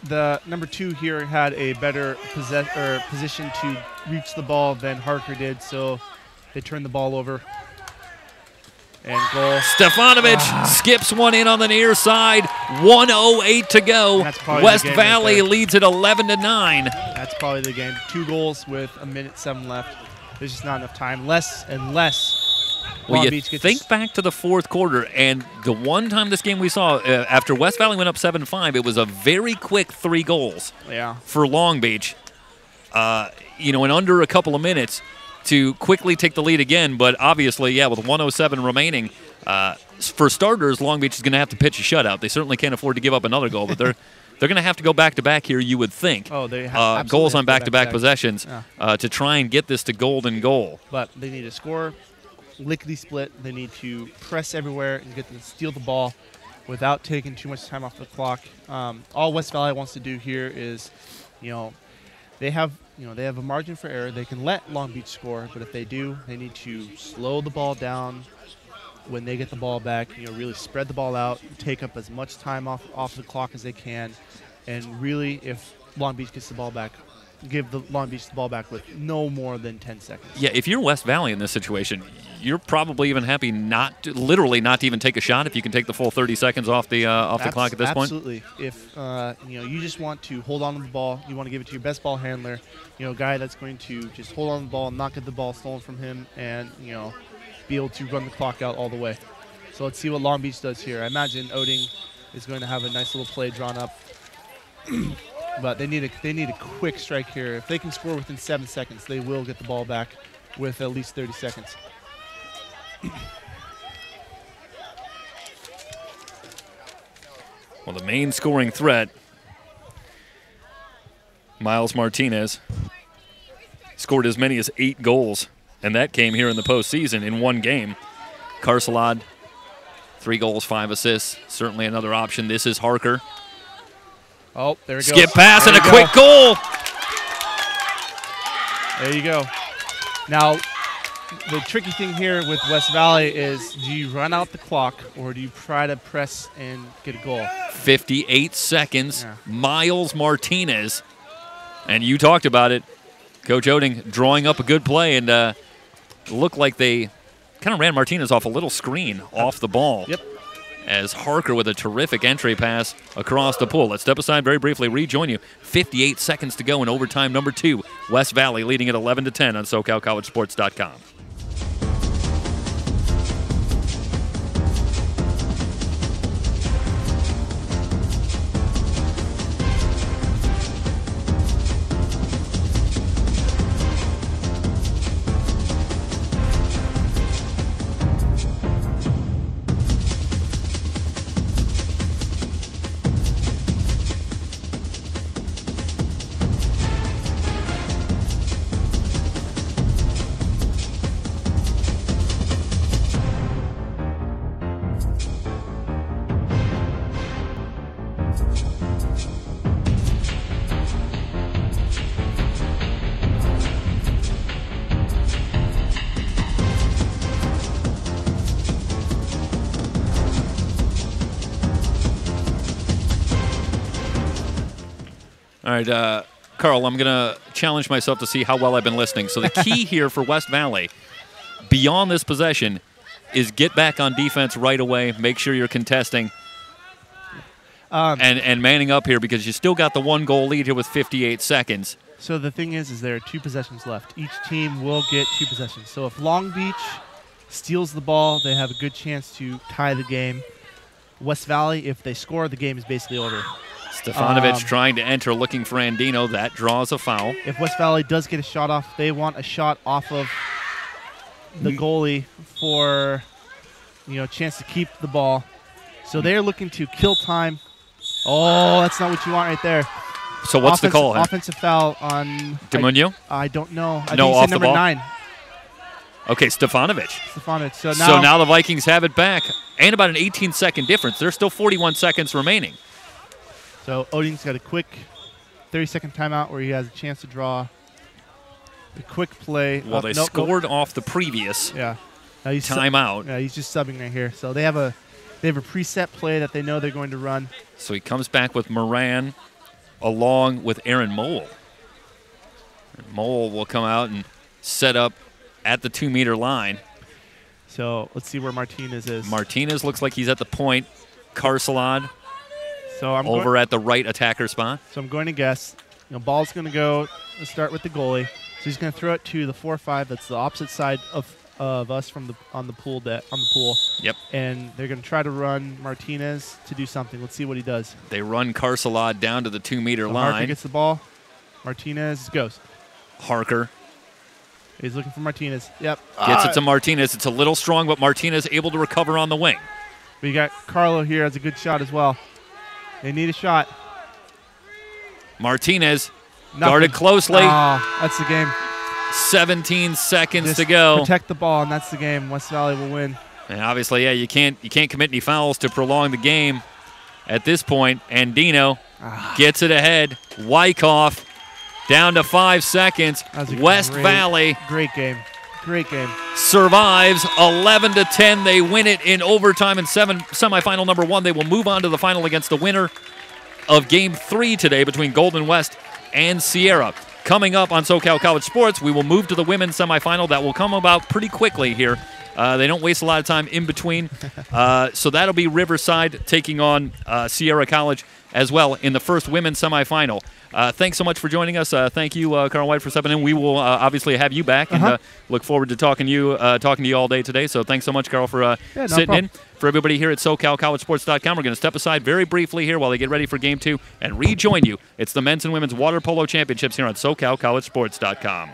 The number 2 here had a better position to reach the ball than Harker did, so they turned the ball over. And goal. Stefanovic skips one in on the near side. 1:08 to go. West Valley leads it 11-9. That's probably the game. 2 goals with 1:07 left. There's just not enough time. Less and less. Well, you think back to the fourth quarter, and the one time this game we saw, after West Valley went up 7-5, it was a very quick 3 goals for Long Beach. In under a couple of minutes to quickly take the lead again. But obviously, with 1:07 remaining, for starters, Long Beach is going to have to pitch a shutout. They certainly can't afford to give up another goal, but they're going to have to go back-to-back here, you would think. Oh, they have goals on back-to-back possessions to try and get this to golden goal. But they need to score lickety-split. They need to press everywhere and get them to steal the ball without taking too much time off the clock. All West Valley wants to do here is, they have a margin for error. They can let Long Beach score, but if they do, they need to slow the ball down when they get the ball back. Really spread the ball out, take up as much time off the clock as they can, and really, if Long Beach gets the ball back, give the Long Beach the ball back with no more than 10 seconds. Yeah, if you're West Valley in this situation, you're probably even happy literally not to even take a shot if you can take the full 30 seconds off the clock at this point. Absolutely. If you just want to hold on to the ball, you want to give it to your best ball handler, a guy that's going to just hold on to the ball, not get the ball stolen from him, and be able to run the clock out all the way. So let's see what Long Beach does here. I imagine Oding is going to have a nice little play drawn up. But they need a quick strike here. If they can score within 7 seconds, they will get the ball back with at least 30 seconds. Well, the main scoring threat, Miles Martinez, scored as many as 8 goals, and that came here in the postseason in one game. Carcelad, 3 goals, 5 assists, certainly another option. This is Harker. Oh, there it goes. Skip pass and a quick goal. There you go. Now, the tricky thing here with West Valley is, do you run out the clock or do you try to press and get a goal? 58 seconds. Miles Martinez. And you talked about it. Coach Oding drawing up a good play, and looked like they kind of ran Martinez off a little screen off the ball. Yep. As Harker with a terrific entry pass across the pool. Let's step aside very briefly, rejoin you. 58 seconds to go in overtime number 2. West Valley leading at 11-10 on SoCalCollegeSports.com. All right, Carl, I'm going to challenge myself to see how well I've been listening. So the key here for West Valley, beyond this possession, is get back on defense right away. Make sure you're contesting and manning up here because you still got the 1-goal lead here with 58 seconds. So the thing is there are 2 possessions left. Each team will get 2 possessions. So if Long Beach steals the ball, they have a good chance to tie the game. West Valley, if they score, the game is basically over. Stefanovic trying to enter, looking for Andino. That draws a foul. If West Valley does get a shot off, they want a shot off of the goalie for a chance to keep the ball. So they're looking to kill time. Oh, that's not what you want right there. So what's the call? Offensive foul on Demunio? I don't know. I No, think he off said the number ball? 9. Okay, Stefanovic. So now the Vikings have it back. And about an 18-second difference. There's still 41 seconds remaining. So Oding's got a quick 30-second timeout where he has a chance to draw a quick play. Well, they scored off the previous timeout. Yeah, he's just subbing right here. So they have a preset play that they know they're going to run. So he comes back with Moran along with Aaron Mole. And Mole will come out and set up at the 2-meter line. So let's see where Martinez is. Martinez looks like he's at the point. Carcelon so I'm over at the right attacker spot. So I'm going to guess. Ball's going to go start with the goalie. So he's going to throw it to the 4-5. That's the opposite side of us from on the pool. Yep. And they're going to try to run Martinez to do something. Let's see what he does. They run Carcelon down to the 2-meter line. Harker gets the ball. Martinez goes. Harker. He's looking for Martinez. Yep. Gets it to Martinez. It's a little strong, but Martinez able to recover on the wing. We got Carlo here has a good shot as well. They need a shot. Martinez guarded closely. Oh, that's the game. 17 seconds Just to go. Protect the ball, and that's the game. West Valley will win. And obviously, you can't commit any fouls to prolong the game at this point. Andino gets it ahead. Wyckoff down to 5 seconds. West Valley. Great game. Great game. Survives 11-10. They win it in overtime in semifinal number 1. They will move on to the final against the winner of Game 3 today between Golden West and Sierra. Coming up on SoCal College Sports, we will move to the women's semifinal. That will come about pretty quickly here. They don't waste a lot of time in between. So that'll be Riverside taking on Sierra College as well in the first women's semifinal. Thanks so much for joining us. Thank you, Carl White, for stepping in. We will obviously have you back and look forward to talking to you all day today. So thanks so much, Carl, for sitting in. For everybody here at SoCalCollegeSports.com, we're going to step aside very briefly here while they get ready for Game 2 and rejoin you. It's the men's and women's water polo championships here on SoCalCollegeSports.com.